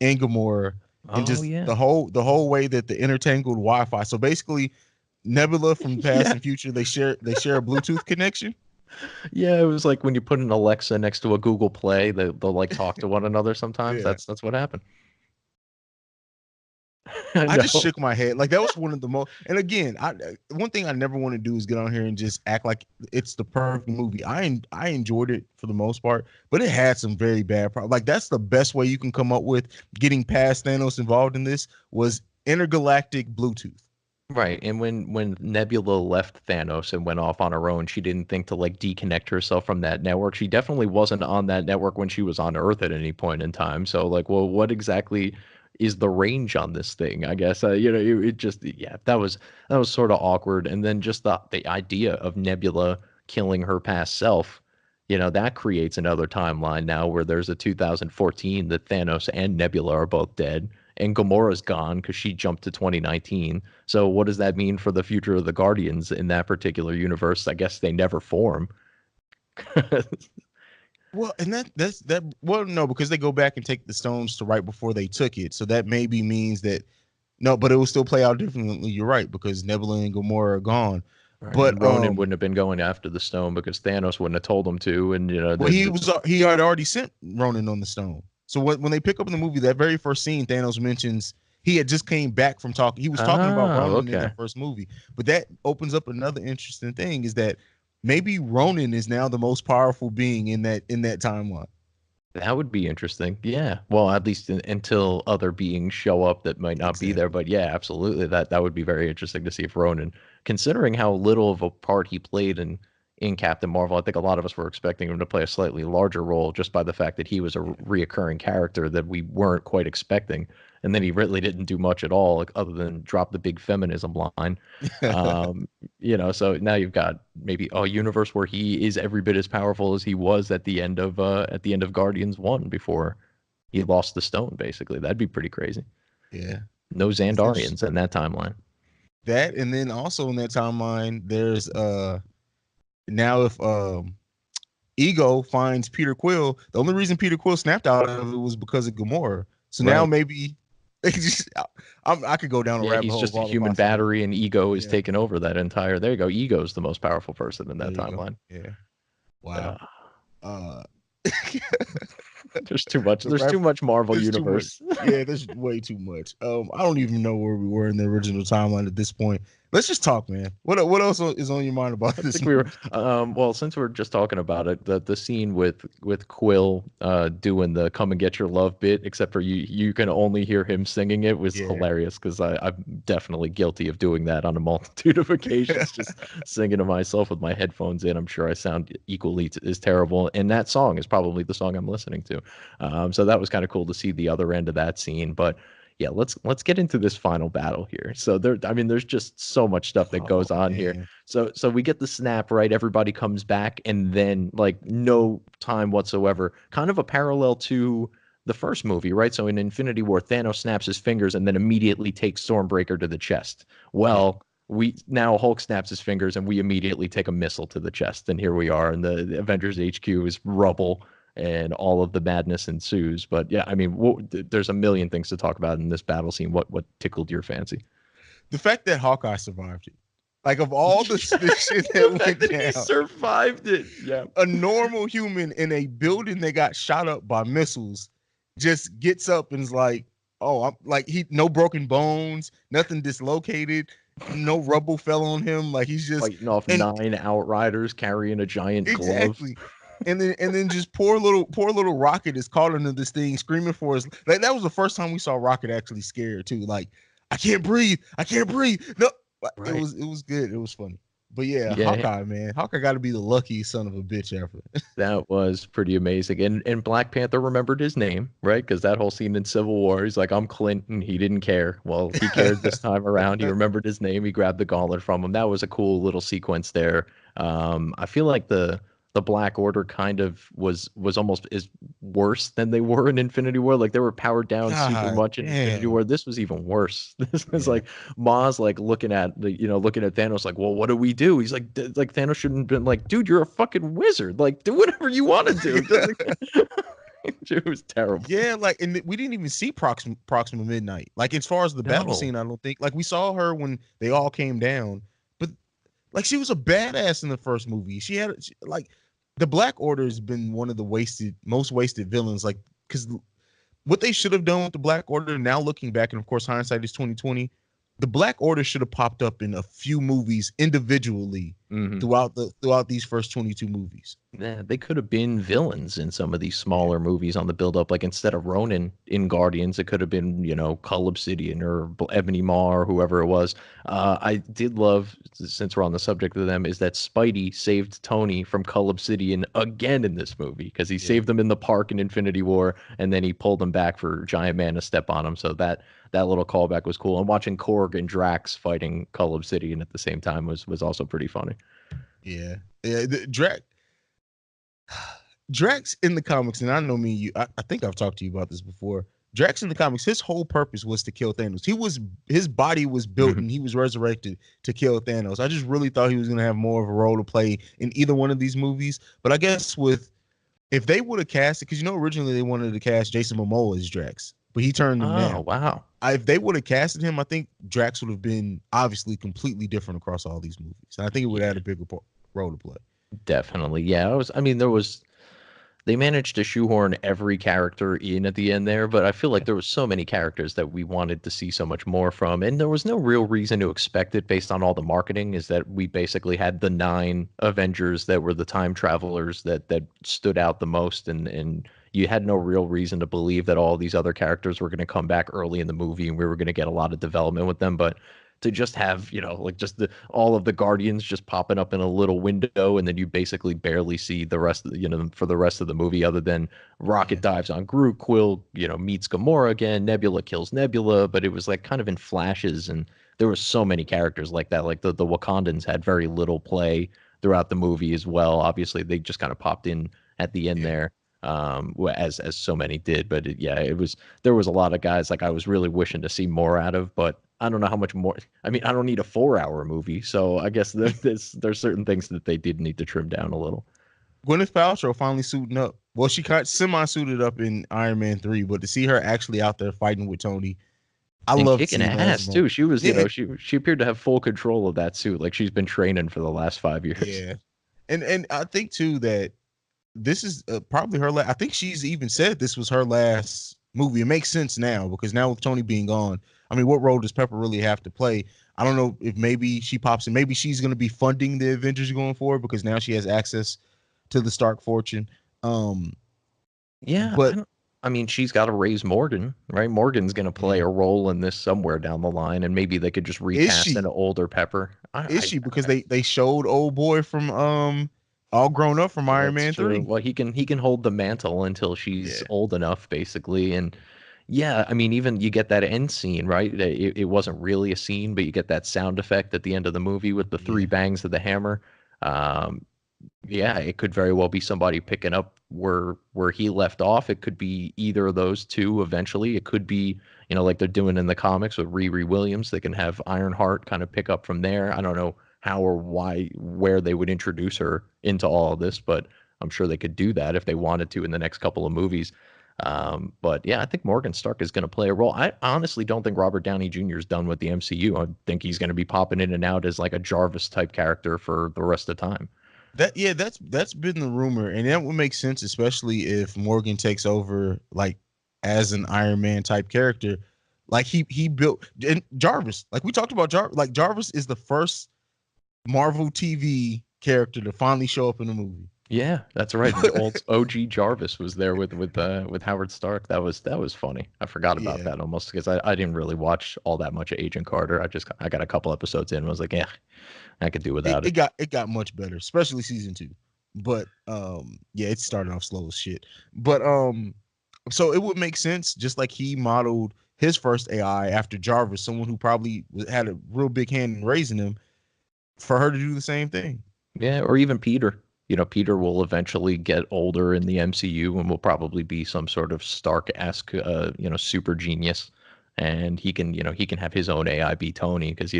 and Gamora and Oh just yeah. the whole way that the intertangled Wi-Fi. So basically Nebula from past Yeah. and future, they share a Bluetooth connection. Yeah, it was like when you put an Alexa next to a Google Play, they'll like talk to one another sometimes. Yeah. That's what happened. I I just know. shook my head. Like that was one of the most. And again, one thing I never want to do is get on here and just act like it's the perfect movie. I enjoyed it for the most part, but it had some very bad problems. Like that's the best way you can come up with getting past Thanos involved in this was intergalactic Bluetooth. Right. And when Nebula left Thanos and went off on her own, she didn't think to like deconnect herself from that network. She definitely wasn't on that network when she was on Earth at any point in time. So like, well, what exactly is the range on this thing? I guess it just, yeah, that was sort of awkward. And then just the idea of Nebula killing her past self, that creates another timeline now where there's a 2014 that Thanos and Nebula are both dead, and Gamora's gone because she jumped to 2019. So what does that mean for the future of the Guardians in that particular universe? I guess they never form. Well, and that's that. Well, no, because they go back and take the stones to right before they took it, so that maybe means that no, but it will still play out differently. You're right because Nebula and Gamora are gone. Right. But And Ronan wouldn't have been going after the stone because Thanos wouldn't have told him to. And well, he had already sent Ronan on the stone. So when they pick up in the movie, that very first scene, Thanos mentions he had just came back from talking. He was talking about Ronan in okay. that first movie, but that opens up another interesting thing: is that maybe Ronan is now the most powerful being in that timeline. That would be interesting. Yeah. Well, at least until other beings show up that might not be there. Exactly. But yeah, absolutely. That would be very interesting to see if Ronan, considering how little of a part he played in Captain Marvel, I think a lot of us were expecting him to play a slightly larger role just by the fact that he was a reoccurring character that we weren't quite expecting. And then he really didn't do much at all, like, other than drop the big feminism line. Um, so now you've got maybe a universe where he is every bit as powerful as he was at the end of Guardians 1 before he lost the stone, basically. That'd be pretty crazy. Yeah, No it's interesting. Xandarians in that timeline. That and then also in that timeline, there's now if Ego finds Peter Quill, the only reason Peter Quill snapped out of it was because of Gamora. So now Right. maybe they just I could go down a Yeah, rabbit he's hole of just a all the human possibilities. battery and Ego is Yeah, taking over that entire. There you go. Ego's the most powerful person in there that you go. timeline. Yeah. Wow. Uh, Uh There's too much. The There's rap too much Marvel There's too much. universe. Yeah, there's way too much. I don't even know where we were in the original timeline at this point. Let's just talk, man. What else is on your mind about I this think we were movie? well, since we're just talking about it, the scene with Quill doing the "Come and Get Your Love" bit, except for you can only hear him singing it, was Yeah. hilarious because I'm definitely guilty of doing that on a multitude of occasions, just singing to myself with my headphones in. I'm sure I sound equally as terrible, and that song is probably the song I'm listening to. So that was kind of cool to see the other end of that scene, but yeah, let's get into this final battle here. So I mean, there's just so much stuff that Oh goes on here. man. So we get the snap, right? Everybody comes back, and then like no time whatsoever. Kind of a parallel to the first movie, right? So in Infinity War, Thanos snaps his fingers and then immediately takes Stormbreaker to the chest. Yeah. Well, we now Hulk snaps his fingers and we immediately take a missile to the chest, and here we are, and the Avengers HQ is rubble and all of the madness ensues. But yeah, I mean, there's a million things to talk about in this battle scene. What tickled your fancy? The fact that Hawkeye survived it. Like of all the shit The that fact went that he down, survived it. Yeah. a normal human in a building that got shot up by missiles just gets up and is like, "Oh, I'm like he no broken bones, nothing dislocated, no rubble fell on him. Like he's just Fighting off and 9 Outriders carrying a giant glove. exactly." And then just poor little Rocket is caught into this thing, screaming for his like that was the first time we saw Rocket actually scared too. Like, I can't breathe. No, Right. it was good. It was funny. But yeah, Yeah, Hawkeye, man. Hawkeye gotta be the luckiest son of a bitch ever. that was pretty amazing. And Black Panther remembered his name, right? Because that whole scene in Civil War, he's like, I'm Clinton. He didn't care. Well, he cared this time around. He remembered his name. He grabbed the gauntlet from him. That was a cool little sequence there. I feel like the Black Order kind of was almost is worse than they were in Infinity War. Like they were powered down super God much in Infinity damn. War. This was even worse. This was Yeah. like Maz like looking at Thanos like, well, what do we do? He's like, like Thanos shouldn't have been like, dude, you're a fucking wizard. Like, do whatever you want to do. It was terrible. Yeah, like, and we didn't even see Proxima Midnight. Like, as far as the battle No, scene, I don't think. Like, we saw her when they all came down, but like, she was a badass in the first movie. Like, the Black Order has been one of the most wasted villains. Like, because what they should have done with the Black Order, now looking back, and of course, hindsight is 2020. The Black Order should have popped up in a few movies individually hmm throughout these first 22 movies. yeah, they could have been villains in some of these smaller movies on the build up. Like instead of Ronan in Guardians, it could have been, Cull Obsidian or Ebony Maw or whoever it was. I did love, since we're on the subject of them, is that Spidey saved Tony from Cull Obsidian again in this movie because he Yeah. saved them in the park in Infinity War, and then he pulled them back for Giant Man to step on him. So that little callback was cool. And watching Korg and Drax fighting Cull Obsidian at the same time was also pretty funny. Yeah. Yeah. Drax in the comics, and I know me and you, I think I've talked to you about this before. Drax in the comics, his whole purpose was to kill Thanos. His body was built Mhm. and he was resurrected to kill Thanos. I just really thought he was gonna have more of a role to play in either one of these movies. But I guess if they would have cast it, because originally they wanted to cast Jason Momoa as Drax, but he turned them Oh, down. wow. If they would have casted him, I think Drax would have been obviously completely different across all these movies. And I think it would add Yeah, a bigger role to play. definitely. Yeah, I mean, they managed to shoehorn every character in at the end there, but I feel like there was so many characters that we wanted to see so much more from, and there was no real reason to expect it based on all the marketing. Is that we basically had the 9 Avengers that were the time travelers that stood out the most, and you had no real reason to believe that all these other characters were going to come back early in the movie and we were going to get a lot of development with them, but to just have, like just all of the Guardians just popping up in a little window, and then you basically barely see the rest of for the rest of the movie, other than Yeah. Rocket dives on Groot, Quill, meets Gamora again, Nebula kills Nebula, but it was like kind of in flashes, and there were so many characters like that. Like the Wakandans had very little play throughout the movie as well. Obviously, they just kind of popped in at the end Yeah. there, as so many did. But yeah, there was a lot of guys like I was really wishing to see more out of, but I don't know how much more. I mean, I don't need a 4-hour movie, so I guess there's certain things that they did need to trim down a little. Gwyneth Paltrow finally suiting up. Well, she got semi-suited up in Iron Man 3, but to see her actually out there fighting with Tony, I And loved kicking seeing her as ass Mo. too. She was, Yeah, she appeared to have full control of that suit, like she's been training for the last 5 years. yeah. And I think too that this is probably her last. I think she's even said this was her last movie. It makes sense now because now with Tony being gone, I mean, what role does Pepper really have to play? I don't know if maybe she pops in. Maybe she's going to be funding the Avengers going forward because now she has access to the Stark fortune. Um, Yeah, but I mean, she's got to raise Morgan, right? Morgan's going to play yeah, a role in this somewhere down the line, and maybe they could just is recast an she? older Pepper. Is she? Because they showed old boy from all grown up from Iron That's Man true. 3. Well, he can hold the mantle until she's Yeah, old enough, basically. And yeah, I mean, even you get that end scene, right? It wasn't really a scene, but you get that sound effect at the end of the movie with the three yeah, bangs of the hammer. Um, yeah, it could very well be somebody picking up where he left off. It could be either of those two eventually. It could be, like they're doing in the comics with Riri Williams. They can have Ironheart kind of pick up from there. I don't know how or why, where they would introduce her into all of this, but I'm sure they could do that if they wanted to in the next couple of movies. But yeah, I think Morgan Stark is going to play a role. I honestly don't think Robert Downey Jr. is done with the MCU. I think he's going to be popping in and out as like a Jarvis type character for the rest of the time. that's been the rumor, and that would make sense, especially if Morgan takes over like as an Iron Man type character. Like he built and Jarvis. Like we talked about Jarvis. Like Jarvis is the first Marvel TV character to finally show up in a movie. Yeah, that's right. Old OG Jarvis was there with Howard Stark. That was funny. I forgot about Yeah, that almost because I didn't really watch all that much of Agent Carter. I got a couple episodes in and was like, yeah, I could do it, without it it. got it got much better, especially season 2. But yeah, it started off slow as shit. But so it would make sense, just like he modeled his first AI after Jarvis, someone who probably had a real big hand in raising him, for her to do the same thing. Yeah, or even Peter. Peter will eventually get older in the MCU and will probably be some sort of Stark-esque, super genius. And he can have his own AI be Tony because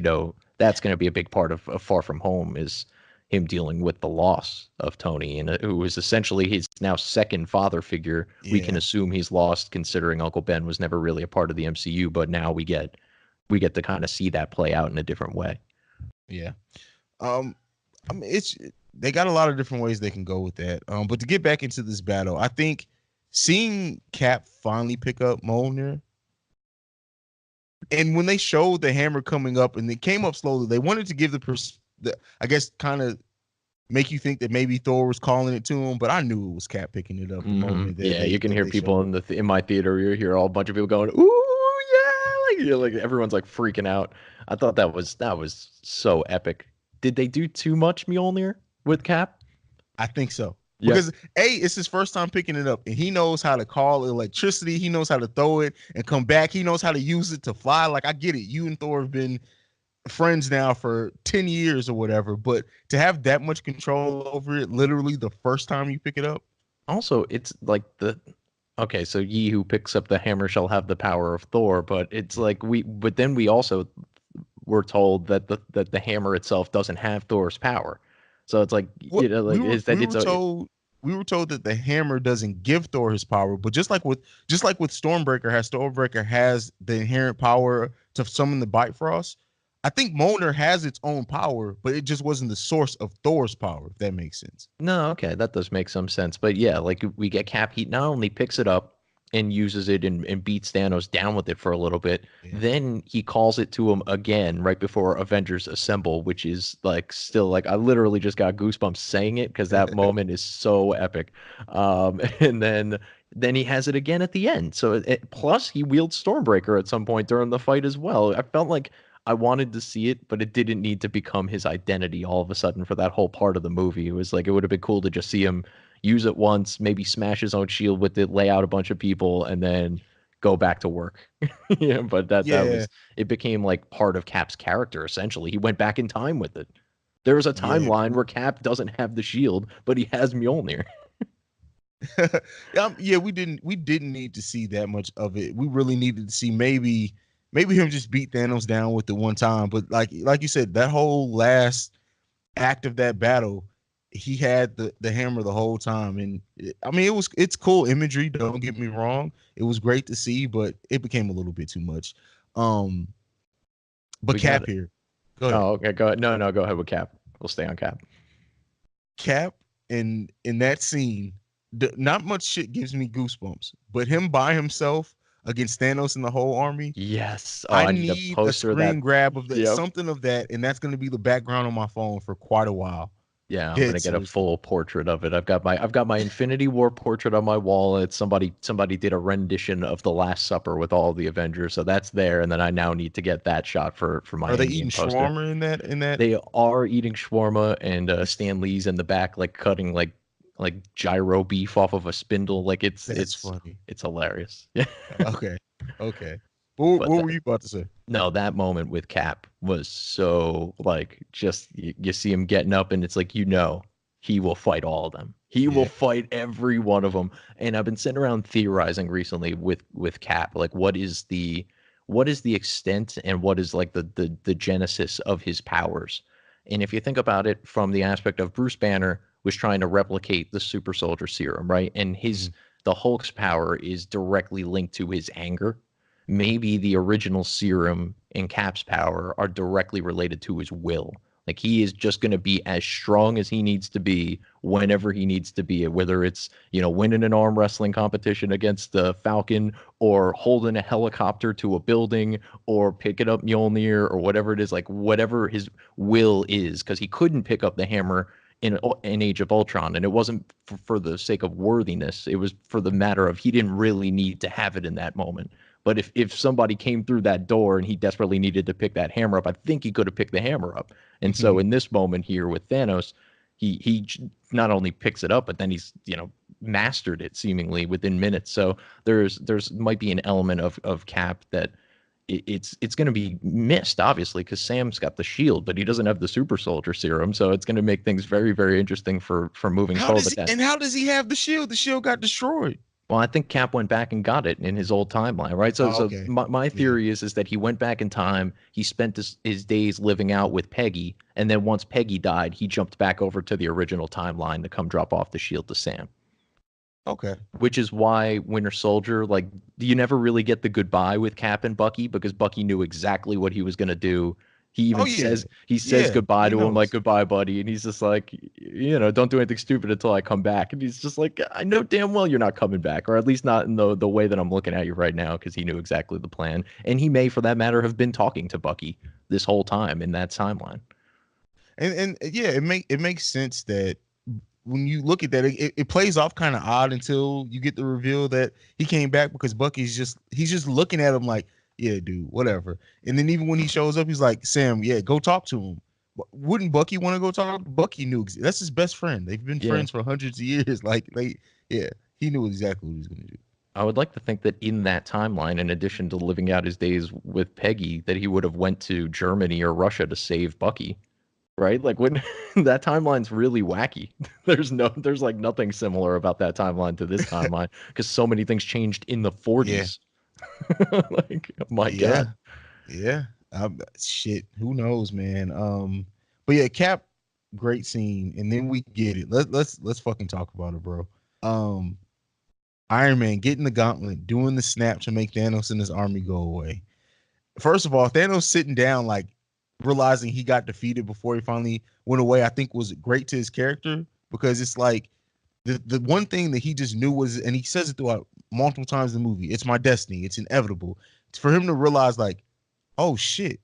that's going to be a big part of Far From Home is him dealing with the loss of Tony and who is essentially his now second father figure. We can Yeah, assume he's lost considering Uncle Ben was never really a part of the MCU, but now we get to kind of see that play out in a different way. yeah. Um, I mean, they got a lot of different ways they can go with that. But to get back into this battle, I think seeing Cap finally pick up Mjolnir, and when they showed the hammer coming up and it came up slowly, they wanted to give the I guess kind of make you think that maybe Thor was calling it to him, but I knew it was Cap picking it up the moment that Yeah, you can hear they people showed. in my theater. You hear all a bunch of people going, "Ooh, yeah!" Like everyone's like freaking out. I thought that was so epic. Did they do too much Mjolnir with Cap? I think so. Yep. Because it's his first time picking it up, and he knows how to call electricity. He knows how to throw it and come back. He knows how to use it to fly. Like I get it. You and Thor have been friends now for 10 years or whatever, but to have that much control over it literally the first time you pick it up. Also, it's like okay, so ye who picks up the hammer shall have the power of Thor, but it's like but then we also were told that the hammer itself doesn't have Thor's power. So it's like, What like is that we it's were a told we were told that the hammer doesn't give Thor his power, but just like with Stormbreaker has the inherent power to summon the Bifrost. I think Mjolnir has its own power, but it just wasn't the source of Thor's power, if that makes sense. No, okay, that does make some sense. But yeah, like we get Cap, he not only picks it up and uses it and beats Thanos down with it for a little bit, Yeah. then he calls it to him again right before Avengers Assemble, which is like still like I literally just got goosebumps saying it because that moment is so epic. And then he has it again at the end. So plus he wields Stormbreaker at some point during the fight as well. I felt like I wanted to see it, but it didn't need to become his identity all of a sudden for that whole part of the movie. It was like it would have been cool to just see him use it once, maybe smash his own shield with it, lay out a bunch of people, and then go back to work. Yeah, but that Yeah, was it became like part of Cap's character essentially. He went back in time with it. There was a yeah. timeline where Cap doesn't have the shield, but he has Mjolnir. Yeah, we didn't need to see that much of it. We really needed to see maybe him just beat Thanos down with the one time. But like you said, that whole last act of that battle, he had the hammer the whole time, and I mean it's cool imagery. Don't get me wrong, it was great to see, but it became a little bit too much. Um, but We got Cap it. here, go ahead. Oh, okay, go ahead. No, go ahead with Cap. We'll stay on Cap. Cap in that scene. not much shit gives me goosebumps, but him by himself against Thanos and the whole army, Yes. Oh, I I need a need a poster of that. screen grab of that, Yep. something of that, and that's gonna be the background on my phone for quite a while. Yeah, I'm Dead gonna get a seriously. full portrait of it. I've got my Infinity War portrait on my wall. It's somebody did a rendition of the Last Supper with all the Avengers, so that's there. And then I now need to get that shot for my Are they eating Endgame poster. shawarma in that? In that? They are eating shawarma, and Stan Lee's in the back, like cutting like gyro beef off of a spindle. Like it's That's it's funny. it's hilarious. Yeah, Okay, okay. What, but what were you about to say? no, that moment with Cap was so like just you see him getting up and it's like he will fight all of them. He will Yeah. fight every one of them. And I've been sitting around theorizing recently with Cap, like what is the extent and what is like the genesis of his powers. And if you think about it from the aspect of Bruce Banner was trying to replicate the super soldier serum, right? And Mhm. the Hulk's power is directly linked to his anger. Maybe the original serum and Cap's power are directly related to his will. Like he is just going to be as strong as he needs to be whenever he needs to be, whether it's, winning an arm wrestling competition against the Falcon or holding a helicopter to a building or picking up Mjolnir or whatever it is, like whatever his will is, because he couldn't pick up the hammer in Age of Ultron, and it wasn't for the sake of worthiness. It was for the matter of he didn't really need to have it in that moment. But if somebody came through that door and he desperately needed to pick that hammer up, I think he could have picked the hammer up. And so in this moment here with Thanos, he not only picks it up, but then he's mastered it seemingly within minutes. So there's might be an element of Cap that it's going to be missed, obviously, because Sam's got the shield, but he doesn't have the super soldier serum. So it's going to make things very, very interesting for moving How forward does with he? that. And how does he have the shield? The shield got destroyed. Well, I think Cap went back and got it in his old timeline, right? So, Oh, so okay. my Yeah. theory is that he went back in time. He spent his days living out with Peggy, and then once Peggy died, he jumped back over to the original timeline to come drop off the shield to Sam. Okay. Which is why Winter Soldier, like, you never really get the goodbye with Cap and Bucky because Bucky knew exactly what he was gonna do. He Oh even yeah. says Yeah. goodbye He to him like knows. goodbye, buddy, and he's just like, don't do anything stupid until I come back. And he's just like, I know damn well you're not coming back, or at least not in the way that I'm looking at you right now, because he knew exactly the plan, and he may, for that matter, have been talking to Bucky this whole time in that timeline. And yeah, it makes sense that when you look at that, it plays off kind of odd until you get the reveal that he came back because he's just looking at him like, yeah, dude, whatever. And then even when he shows up, he's like, Sam, yeah, go talk to him. Wouldn't Bucky want to go talk? Bucky knew that's his best friend. They've been Yeah. friends for hundreds of years. Like yeah, he knew exactly what he was gonna do. I would like to think that in that timeline, in addition to living out his days with Peggy, that he would have went to Germany or Russia to save Bucky, right? Like when that timeline's really wacky. There's like nothing similar about that timeline to this timeline because so many things changed in the Yeah, 40s. Like, my yeah, God. yeah. Shit, who knows, man? But yeah, Cap, great scene, and then we get it. Let's fucking talk about it, bro. Um, Iron Man getting the gauntlet, doing the snap to make Thanos and his army go away. First of all, Thanos sitting down, like realizing he got defeated before he finally went away, I think was great to his character because it's like the one thing that he just knew was, and he says it throughout multiple times in the movie, it's my destiny, it's inevitable. It's for him to realize, like, oh shit,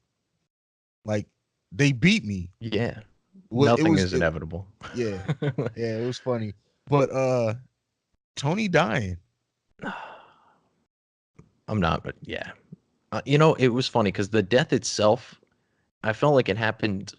like they beat me. Yeah. It Nothing was is inevitable. yeah, yeah, it was funny. But Tony dying. I'm not, but yeah. It was funny because the death itself, I felt like it happened.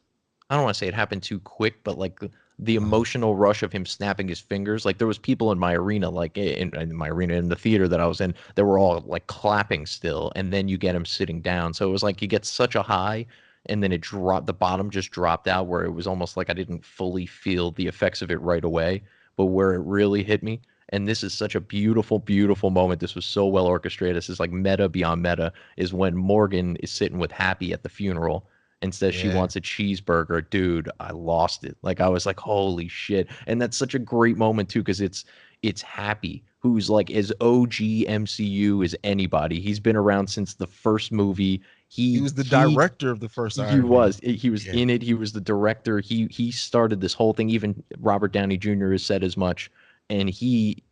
I don't want to say it happened too quick, but like the Uh-huh. emotional rush of him snapping his fingers. Like there was people in my arena, like in my arena in the theater that I was in, they were all like clapping still, and then you get him sitting down. So it was like you get such a high, and then it dropped. The bottom just dropped out, where it was almost like I didn't fully feel the effects of it right away, but where it really hit me. And this is such a beautiful, beautiful moment. This was so well orchestrated. This is like meta beyond meta. Is when Morgan is sitting with Happy at the funeral and says she Yeah. wants a cheeseburger. Dude, I lost it. Like I was like, holy shit. And that's such a great moment too, because it's Happy, who's like as OG MCU as anybody. He's been around since the first movie. He He was the he director of the first he Iron Man. was he was Yeah. in it. He was the director. He started this whole thing. Even Robert Downey Jr. has said as much. and he,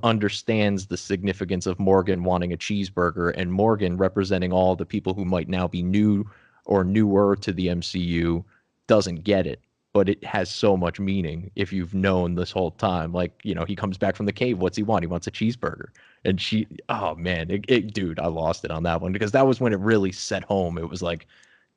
understands the significance of Morgan wanting a cheeseburger, and Morgan, representing all the people who might now be new or newer to the MCU, doesn't get it. But it has so much meaning if you've known this whole time. Like, he comes back from the cave. What's he want? He wants a cheeseburger. And she, oh man, dude, I lost it on that one because that was when it really set home. It was like,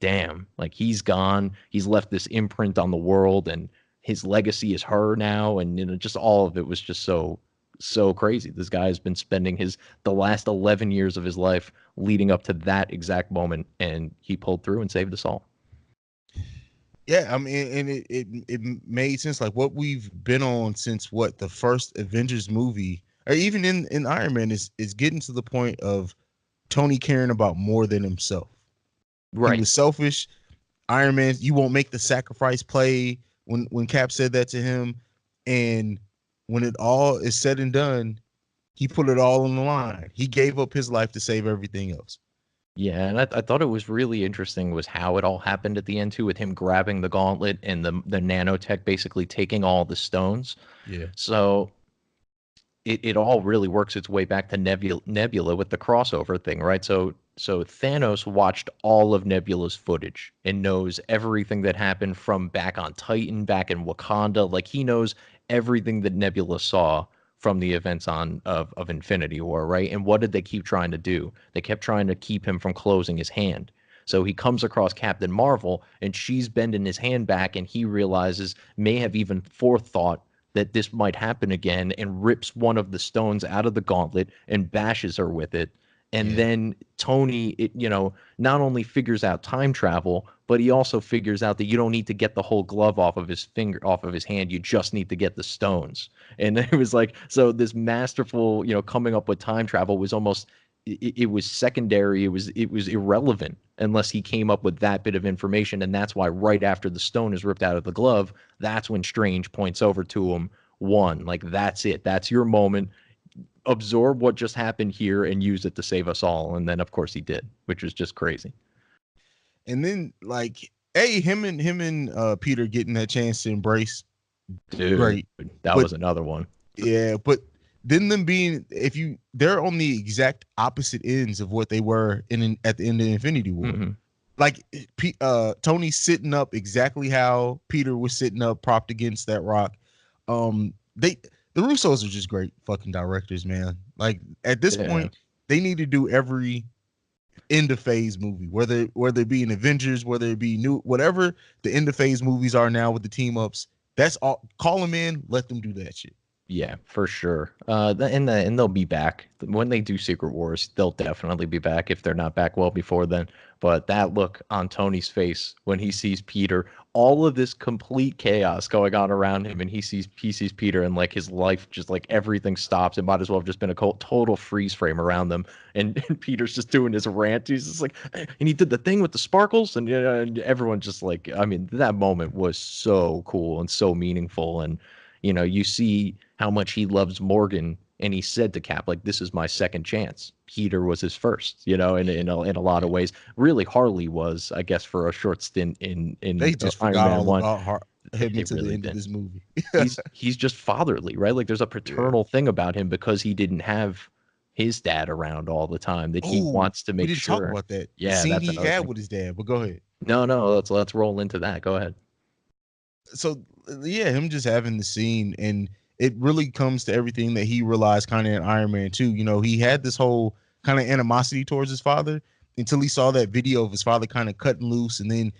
damn, like he's gone. He's left this imprint on the world, and his legacy is her now. And just all of it was just so crazy. This guy has been spending the last 11 years of his life leading up to that exact moment, and he pulled through and saved us all. Yeah, I mean, and it made sense. Like what we've been on since what the first Avengers movie, or even in Iron Man, is getting to the point of Tony caring about more than himself. He Right. was selfish. Iron Man, you won't make the sacrifice play when Cap said that to him, and when it all is said and done, he put it all on the line. He gave up his life to save everything else. Yeah, and I thought it was really interesting was how it all happened at the end too, with him grabbing the gauntlet and the nanotech basically taking all the stones. Yeah. So it all really works its way back to Nebula with the crossover thing, right? So Thanos watched all of Nebula's footage and knows everything that happened from back on Titan, back in Wakanda. Like he knows everything that Nebula saw from the events of Infinity War, right? And what did they keep trying to do? They kept trying to keep him from closing his hand. So he comes across Captain Marvel, and she's bending his hand back, and he realizes, may have even forethought that this might happen again, and rips one of the stones out of the gauntlet and bashes her with it. And Yeah. then Tony, not only figures out time travel, but he also figures out that you don't need to get the whole glove off of his finger, off of his hand. You just need to get the stones. And it was like, so this masterful, coming up with time travel was almost, it was secondary. It was irrelevant unless he came up with that bit of information. And that's why right after the stone is ripped out of the glove, that's when Strange points over to him. One, like that's it. That's your moment. Absorb what just happened here and use it to save us all. And then of course he did, which was just crazy. And then like, hey, him and Peter getting that chance to embrace, Dude, great. that But was another one. yeah, but then them being, if you, they're on the exact opposite ends of what they were in at the end of Infinity War. Mm-hmm. Like Tony sitting up exactly how Peter was sitting up propped against that rock. They, the Russos are just great fucking directors, man. Like at this Yeah. point, they need to do every end of phase movie, whether it be in Avengers, whether it be new, whatever the end of phase movies are now with the team ups. That's all. Call them in, let them do that shit. Yeah, for sure. And they'll be back when they do Secret Wars. They'll definitely be back if they're not back well before then. But that look on Tony's face when he sees Peter, all of this complete chaos going on around him, and he sees Peter, and like his life just like everything stops. It might as well have just been a total freeze frame around them. And Peter's just doing his rant. He's just like, and he did the thing with the sparkles, and everyone just like, I mean, that moment was so cool and so meaningful. And you see how much he loves Morgan, and he said to Cap, like, "This is my second chance." Peter was his first, in a lot of ways. Really, Harley was, I guess, for a short stint They in just Iron forgot Man all One. about him They into the really end of did. this movie. He's just fatherly, right? Like, there's a Yeah. paternal thing about him because he didn't have his dad around all the time that he Oh, wants to we make didn't talk sure. about that. The Yeah, scene that's he another had thing. with his dad, but go ahead. No, let's roll into that. Go ahead. So yeah, him just having the scene, and it really comes to everything that he realized kind of in Iron Man 2. He had this whole kind of animosity towards his father until he saw that video of his father kind of cutting loose, and then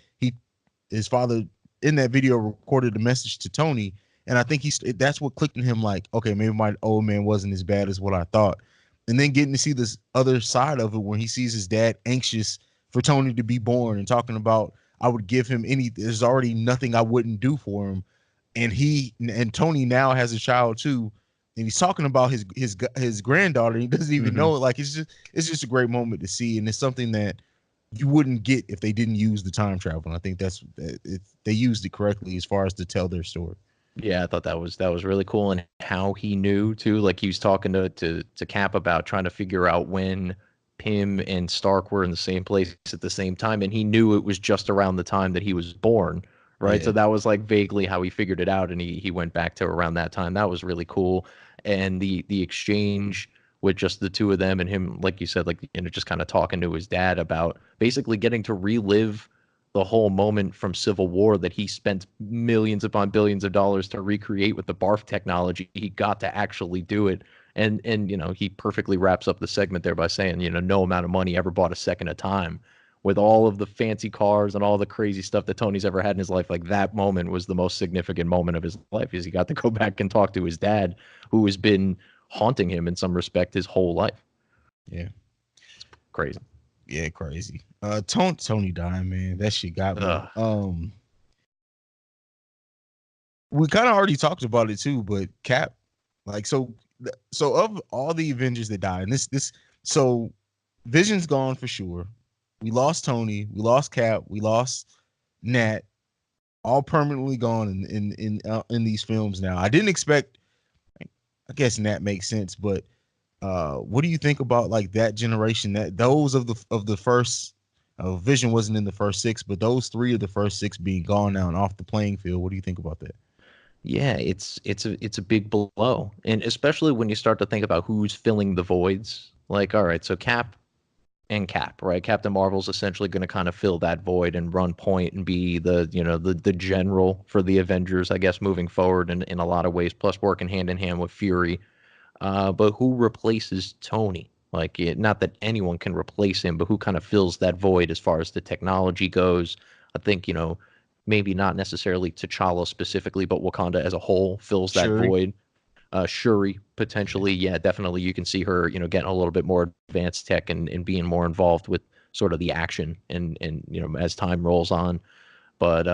his father in that video recorded a message to Tony, and I think that's what clicked in him, like, okay, maybe my old man wasn't as bad as what I thought. And then getting to see this other side of it when he sees his dad anxious for Tony to be born and talking about, I would give him any, there's already nothing I wouldn't do for him. And Tony now has a child too, and he's talking about his granddaughter. He doesn't even Hmm. know it. Like it's just a great moment to see, and it's something that you wouldn't get if they didn't use the time travel. And I think they used it correctly as far as to tell their story. Yeah, I thought that was really cool, and how he knew too. Like he was talking to Cap about trying to figure out when Pym and Stark were in the same place at the same time, and he knew it was just around the time that he was born, right? So Yeah, that was like vaguely how he figured it out, and he went back to around that time. That was really cool, and the exchange with just the two of them and him, like you said, like just kind of talking to his dad about basically getting to relive the whole moment from Civil War that he spent millions upon billions of dollars to recreate with the barf technology. He got to actually do it. And he perfectly wraps up the segment there by saying, no amount of money ever bought a second of time. With all of the fancy cars and all the crazy stuff that Tony's ever had in his life, like that moment was the most significant moment of his life, because he got to go back and talk to his dad, who has been haunting him in some respect his whole life. yeah, Crazy. yeah, crazy. Tony dying, man. That shit got me. Ugh. We kind of already talked about it too, but Cap, like, so of all the Avengers that died, and so Vision's gone for sure. We lost Tony, we lost Cap, we lost Nat, all permanently gone in these films now. I didn't expect. I guess Nat makes sense, but what do you think about like that generation? That those of the first Vision wasn't in the first six, but those three of the first six being gone now and off the playing field. What do you think about that? Yeah, it's a big blow, and especially when you start to think about who's filling the voids. Like, all right, so Cap, right? Captain Marvel's essentially going to kind of fill that void and run point and be the general for the Avengers, I guess, moving forward in a lot of ways. Plus, working hand in hand with Fury. But who replaces Tony? Like, not that anyone can replace him, but who kind of fills that void as far as the technology goes? I think, maybe not necessarily T'Challa specifically, but Wakanda as a whole fills that Shuri. void. Shuri, Yeah. potentially, yeah, definitely. You can see her, getting a little bit more advanced tech and being more involved with sort of the action and as time rolls on. But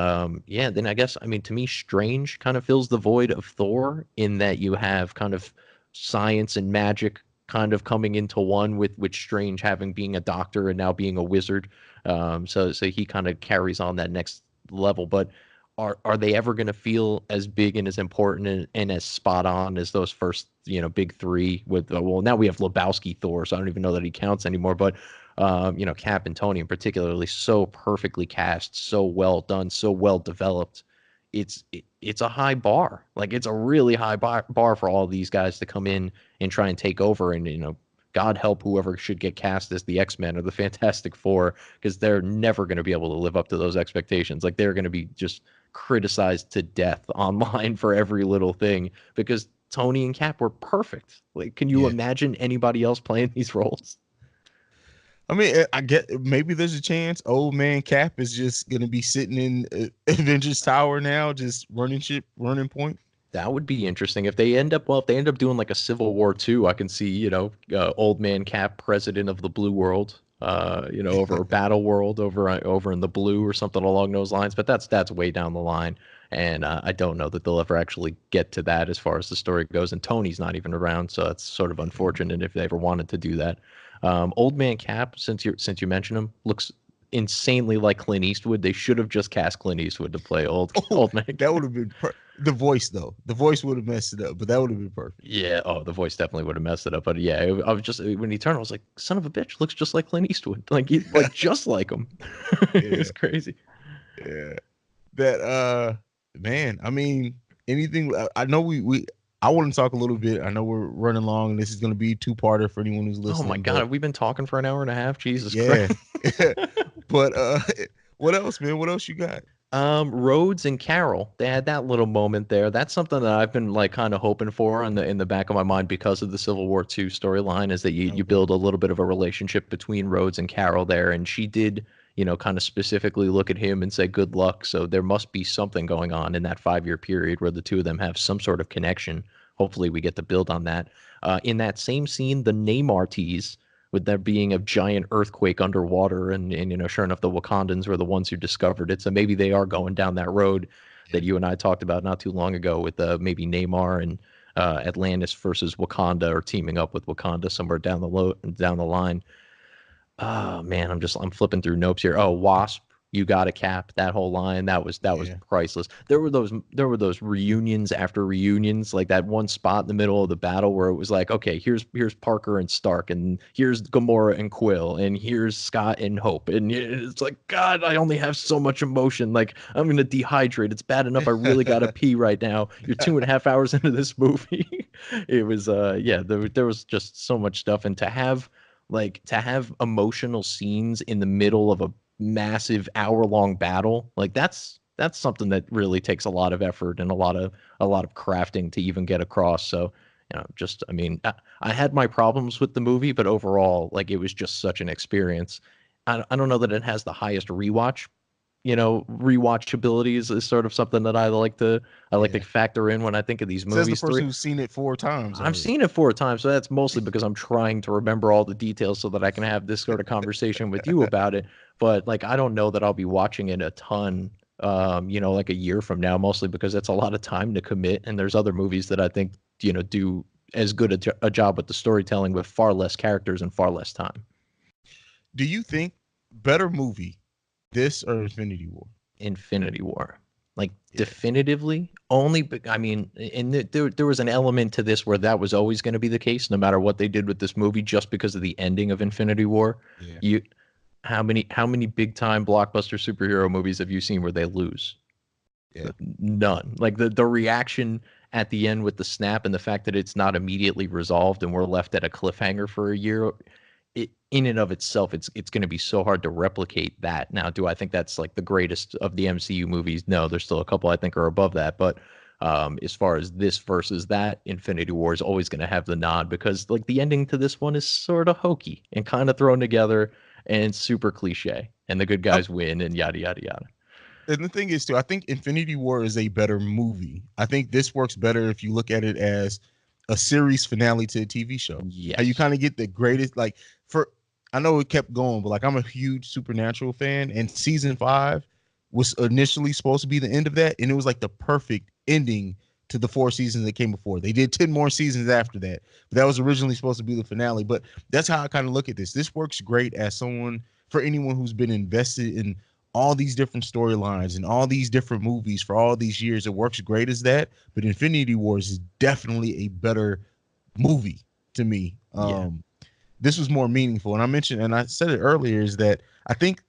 yeah, then I guess, I mean, to me, Strange kind of fills the void of Thor in that you have kind of science and magic kind of coming into one with Strange having being a doctor and now being a wizard. So he kind of carries on that next level. But are they ever going to feel as big and as important and as spot on as those first big three? With well, now we have Lebowski Thor, so I don't even know that he counts anymore. But Cap and Tony, and particularly, so perfectly cast, so well done, so well developed. It's a high bar. Like, it's a really high bar for all these guys to come in and try and take over. And God help whoever should get cast as the X-Men or the Fantastic Four, because they're never going to be able to live up to those expectations. Like, they're going to be just criticized to death online for every little thing, because Tony and Cap were perfect. Like, can you Yeah. imagine anybody else playing these roles? I mean, I get maybe there's a chance old man Cap is just gonna be sitting in Avengers Tower now, just running shit, running point. That would be interesting if they end up, well, if they end up doing like a Civil War II. I can see, old man Cap, president of the blue world, over a battle world over in the blue or something along those lines. But that's way down the line, and I don't know that they'll ever actually get to that as far as the story goes. And Tony's not even around, so that's sort of unfortunate if they ever wanted to do that. Old man Cap, since you mentioned him, looks insanely like Clint Eastwood. They should have just cast Clint Eastwood to play old Oh, old man that Cap. would have been the voice though. The voice would have messed it up, but that would have been perfect. Yeah. Oh, the voice definitely would have messed it up. But yeah, I was just when he turned, I was like, "Son of a bitch, looks just like Clint Eastwood. Like just like him." Yeah, It's crazy. yeah. That man, I mean, anything. I know we. I want to talk a little bit. I know we're running long, and this is going to be two-parter for anyone who's Oh my listening. God, But have we been talking for an hour and a half? Jesus Christ. yeah, but what else, man? What else you got? Rhodes and Carol, they had that little moment there. That's something that I've been like kind of hoping for in the back of my mind because of the Civil War II storyline, is that you Okay. build a little bit of a relationship between Rhodes and Carol there, and she did, kind of specifically look at him and say good luck. So there must be something going on in that 5-year period where the two of them have some sort of connection. Hopefully, we get to build on that. In that same scene, the Namor tease, with there being a giant earthquake underwater, and sure enough, the Wakandans were the ones who discovered it. So maybe they are going down that road Yeah. that you and I talked about not too long ago, with maybe Namor and Atlantis versus Wakanda, or teaming up with Wakanda somewhere down the line. Oh man, I'm flipping through notes here. Oh, Wasp. You got a Cap. That whole line, that was Yeah. priceless. There were those reunions after reunions, like that one spot in the middle of the battle where it was like, okay, here's Parker and Stark, and here's Gamora and Quill, and here's Scott and Hope, and it's like, God, I only have so much emotion. Like, I'm gonna dehydrate. It's bad enough I really gotta pee right now. You're 2.5 hours into this movie. It was yeah, there was just so much stuff, and to have emotional scenes in the middle of a massive hour-long battle, like that's something that really takes a lot of effort and a lot of crafting to even get across. So, just, I mean, I had my problems with the movie, but overall, like, it was just such an experience. I don't know that it has the highest rewatchability is sort of something that I like to Yeah. factor in when I think of these Says the movies. person who's seen it 4 times I've already. seen it 4 times, so that's mostly because I'm trying to remember all the details so that I can have this sort of conversation with you about it. But, like, I don't know that I'll be watching it a ton, like a year from now, mostly because that's a lot of time to commit. And there's other movies that I think, do as good a job with the storytelling with far less characters and far less time. Do you think better movie, this or Infinity War? Infinity War. Like, Yeah. definitively, only, I mean, and there was an element to this where that was always going to be the case, no matter what they did with this movie, just because of the ending of Infinity War. Yeah. You, how many big time blockbuster superhero movies have you seen where they lose? Yeah. None. Like, the reaction at the end with the snap and the fact that it's not immediately resolved and we're left at a cliffhanger for a year, in and of itself, it's going to be so hard to replicate that. Now, do I think that's like the greatest of the MCU movies? No, there's still a couple I think are above that, but as far as this versus that, Infinity War is always going to have the nod, because, like, the ending to this one is sort of hokey and kind of thrown together and super cliche, and the good I'm, guys win and yada yada yada. and the thing is too, I think Infinity War is a better movie. I think this works better if you look at it as a series finale to a TV show. How you Yes. kind of get the greatest, like, for, I know it kept going, but like, I'm a huge Supernatural fan, and season 5 was initially supposed to be the end of that, and it was like the perfect ending to the 4 seasons that came before. They did 10 more seasons after that, but that was originally supposed to be the finale. But that's how I kind of look at this. This works great as someone, for anyone who's been invested in all these different storylines and all these different movies for all these years. It works great as that, but Infinity Wars is definitely a better movie to me. Yeah. This was more meaningful, and I mentioned, and I said it earlier, is that I think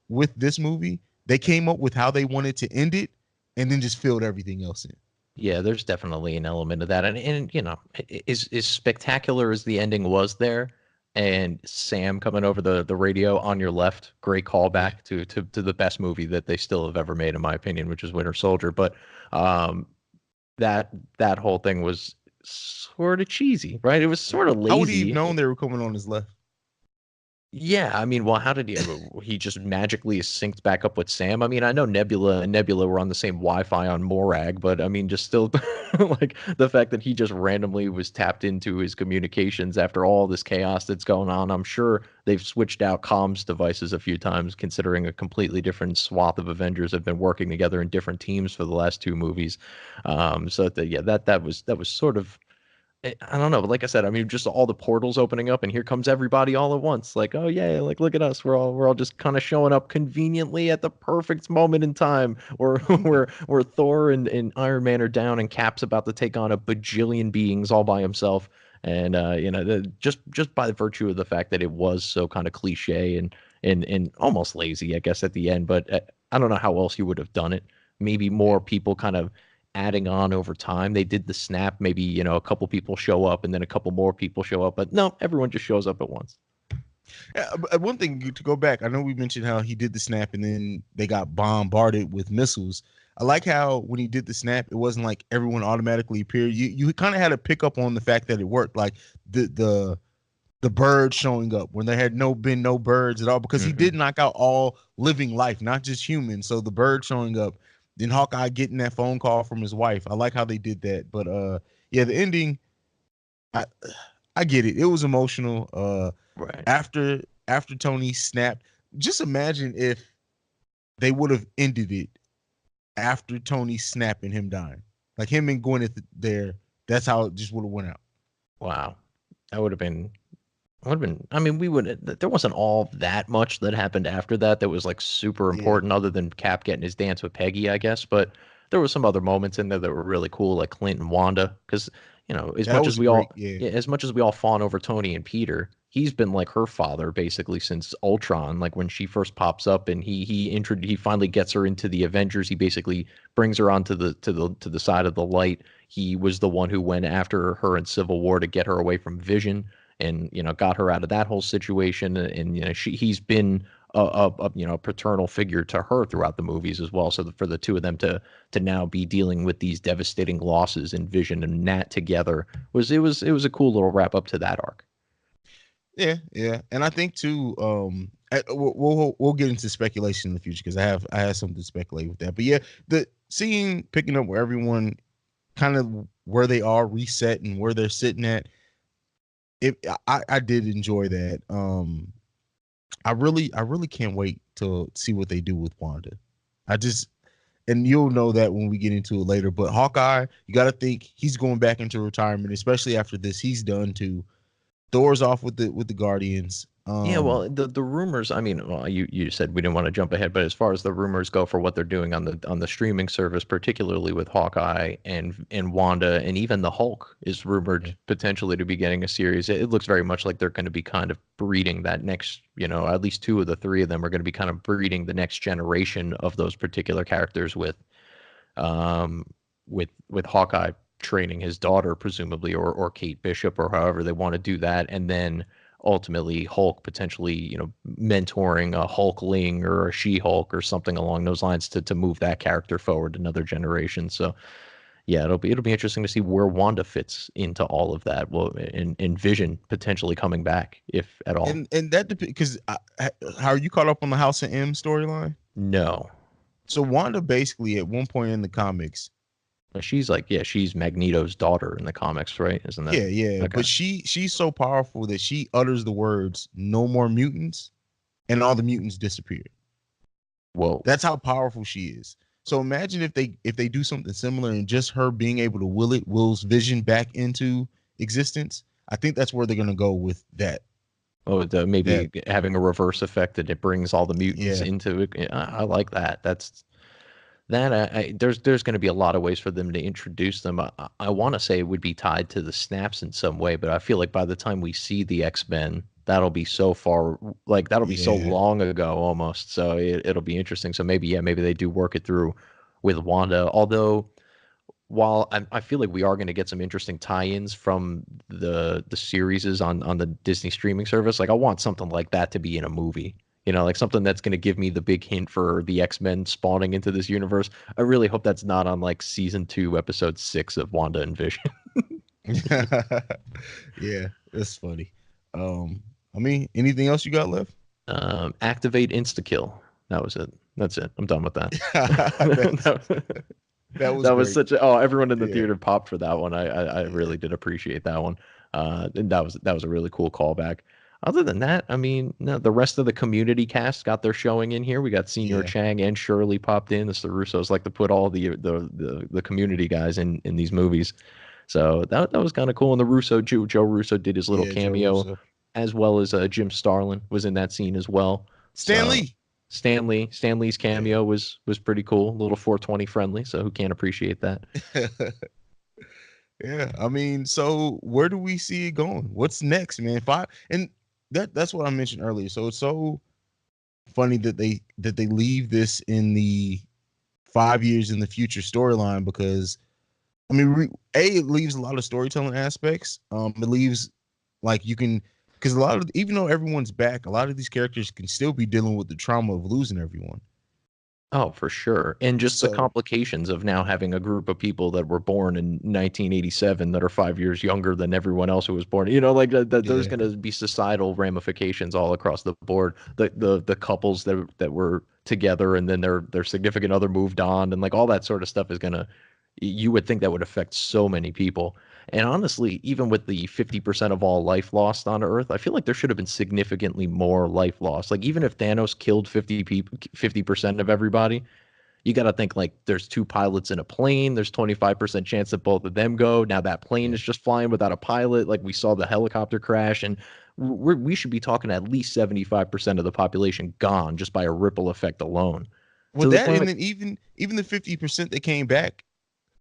with this movie they came up with how they wanted to end it, and then just filled everything else in. Yeah, there's definitely an element of that, and as spectacular as the ending was there, and Sam coming over the radio on your left, great Yeah. callback to the best movie that they still have ever made, in my opinion, which is Winter Soldier. But um, that whole thing was sort of cheesy, right? It was sort of How would he have lazy. known they were coming on his left? Yeah, I mean, well, how did he just magically synced back up with Sam? I mean, I know Nebula were on the same Wi-Fi on Morag, but I mean, just still, like, the fact that he just randomly was tapped into his communications after all this chaos that's going on. I'm sure they've switched out comms devices a few times, considering a completely different swath of Avengers have been working together in different teams for the last two movies. So yeah, that was sort of, I don't know, but like I said, I mean, just all the portals opening up, and here comes everybody all at once. Like, oh yeah, like, look at us, we're all just kind of showing up conveniently at the perfect moment in time, where where Thor and Iron Man are down, and Cap's about to take on a bajillion beings all by himself, and just by virtue of the fact that it was so kind of cliche and almost lazy, I guess, at the end. But I don't know how else you would have done it. Maybe Yeah. more people kind of adding on over time. They did the snap, maybe, a couple people show up and then a couple more people show up, but no, everyone just shows up at once. One thing to go back, I know we mentioned how he did the snap and then they got bombarded with missiles. I like how when he did the snap, it wasn't like everyone automatically appeared. You kind of had to pick up on the fact that it worked, like the birds showing up when there had been no birds at all, because he Hmm. did knock out all living life, not just humans. So the bird showing up, then Hawkeye getting that phone call from his wife. I like how they did that, but yeah, the ending, I I get it. It was emotional. Right. After Tony snapped, just imagine if they would have ended it after Tony snapping him dying, like him and Gwyneth there. That's how it just would have went out. Wow. That would have been Would have been. I mean, we would. There wasn't all that much that happened after that that was like super Yeah, important, other than Cap getting his dance with Peggy, I guess. But there was some other moments in there that were really cool, like Clint and Wanda, because as that much was as a we great. all, Yeah, yeah, as much as we all fawn over Tony and Peter, he's been like her father basically since Ultron. Like when she first pops up and he finally gets her into the Avengers. He basically brings her onto the side of the light. He was the one who went after her in Civil War to get her away from Vision and got her out of that whole situation. And he's been a paternal figure to her throughout the movies as well. So for the two of them to now be dealing with these devastating losses in Vision and Nat together was a cool little wrap up to that arc. yeah, yeah. And I think too. We'll get into speculation in the future because I have something to speculate with that. But yeah, the scene picking up where everyone kind of where they are reset and where they're sitting at. I did enjoy that. I really can't wait to see what they do with Wanda. I just and you'll know that when we get into it later. But Hawkeye, you got to think he's going back into retirement, especially after this. He's done too. Thor's off with the Guardians. Yeah, well, the rumors. I mean, well, you said we didn't want to jump ahead, but as far as the rumors go for what they're doing on the streaming service, particularly with Hawkeye and Wanda, and even the Hulk is rumored Yeah, potentially to be getting a series. It looks very much like they're going to be kind of breeding that next. At least two of the three of them are going to be kind of breeding the next generation of those particular characters um, with Hawkeye training his daughter, presumably, or Kate Bishop, or however they want to do that, and then ultimately Hulk potentially, mentoring a Hulkling or a She-Hulk or something along those lines to move that character forward another generation. So yeah, it'll be interesting to see where Wanda fits into all of that. Well, in Vision potentially coming back, if at all. and that depends because how are you caught up on the House of M storyline? No. So Wanda basically at one point in the comics, She's like, yeah, she's Magneto's daughter in the comics, right? Isn't that yeah, yeah, okay? but she's so powerful that she utters the words "No more mutants," and all the mutants disappear. Whoa. That's how powerful she is. So imagine if they do something similar and just her being able to wills Vision back into existence. I think that's where they're gonna go with that. Oh, That maybe having a reverse effect that it brings all the mutants yeah, into it. Yeah, I like that. There's going to be a lot of ways for them to introduce them. I want to say it would be tied to the snaps in some way, but I feel like by the time we see the X-Men, that'll be so far, like that'll be so yeah, long ago almost. So it'll be interesting. So maybe, yeah, maybe they do work it through with Wanda. Although while I feel like we are going to get some interesting tie-ins from the series on the Disney streaming service, like I want something like that to be in a movie. Like something that's going to give me the big hint for the X-Men spawning into this universe. I really hope that's not on like season 2, episode 6 of Wanda and Vision. yeah. That's funny. Um, I mean, anything else you got left? Activate insta kill. That was it. That's it. I'm done with that. That's that, that was that was great. such a everyone in the Yeah, theater popped for that one. I yeah, really did appreciate that one. And that was a really cool callback. Other than that, I mean, no, the rest of the Community cast got their showing in here. We got Senior yeah, Chang and Shirley popped in. The Russos like to put all the Community guys in these movies. So that was kind of cool. And the Joe Russo did his little yeah. Joe cameo, Russo, as well as Jim Starlin was in that scene as well. Stan So Lee. Stanley's Yeah. cameo was pretty cool, a little 420 friendly. So who can't appreciate that? Yeah, I mean, so where do we see it going? What's next, man? Five and that's what I mentioned earlier. So it's so funny that they leave this in the 5 years in the future storyline because I mean, it leaves a lot of storytelling aspects. It leaves like you can because a lot of even though everyone's back, a lot of these characters can still be dealing with the trauma of losing everyone. Oh, for sure. And just the So complications of now having a group of people that were born in 1987 that are 5 years younger than everyone else who was born. Like that there's yeah, going to be societal ramifications all across the board. The couples that were together and then their significant other moved on and like all that sort of stuff is going to you would think that would affect so many people. And honestly, even with the 50% of all life lost on Earth, I feel like there should have been significantly more life lost. Like even if Thanos killed 50% of everybody, you got to think like there's two pilots in a plane. There's 25% chance that both of them go. Now that plane Yeah. is just flying without a pilot. Like we saw the helicopter crash, and we should be talking at least 75% of the population gone just by a ripple effect alone. Well, To the that point and of, then even the 50% that came back,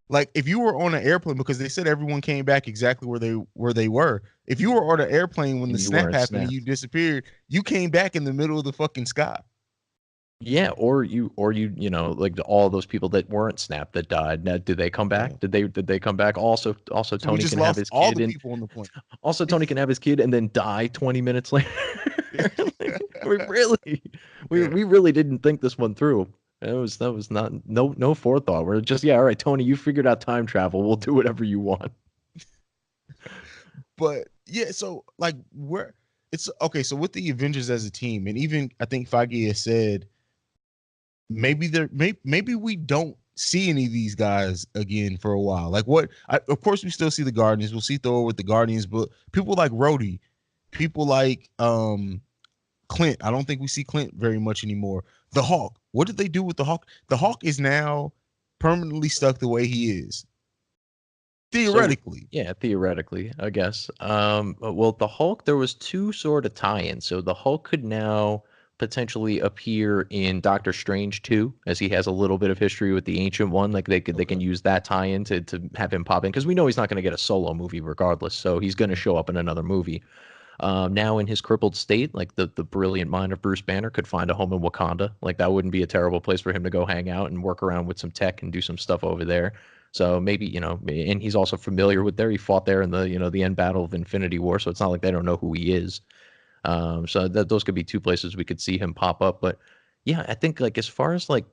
like if you were on an airplane, because they said everyone came back exactly where they were. If you were on an airplane when the and you snap weren't happened and you snapped. disappeared, you came back in the middle of the fucking sky. Yeah, you know, like all those people that weren't snapped that died. Now, did they come Yeah. back? Did they come back? Also So we Tony just can have lost his all kid, the and people on the plane. also Tony can have his kid and then die 20 minutes later. Like, we really, we Yeah. we really didn't think this one through. That was not no forethought. We're just, yeah, all right, Tony, you figured out time travel. We'll do whatever you want. But yeah, so like where it's okay. So with the Avengers as a team, and even I think Feige has said maybe we don't see any of these guys again for a while. Like of course we still see the Guardians. We'll see Thor with the Guardians, but people like Rhodey, people like Clint. I don't think we see Clint very much anymore. The Hawk. What did they do with the Hawk? The Hawk is now permanently stuck the way he is. So Theoretically. yeah, theoretically, I guess. Well, the Hulk, there was two sort of tie-ins. So the Hulk could now potentially appear in Doctor Strange too, as he has a little bit of history with the Ancient One. Like they Okay. can use that tie-in to have him pop in, because we know he's not going to get a solo movie regardless. So he's going to show up in another movie. Now in his crippled state, like the brilliant mind of Bruce Banner could find a home in Wakanda. Like that wouldn't be a terrible place for him to go hang out and work around with some tech and do some stuff over there. So maybe, and he's also familiar with there. He fought there in the end battle of Infinity War. So it's not like they don't know who he is. So that those could be two places we could see him pop up. But yeah, I think like as far as like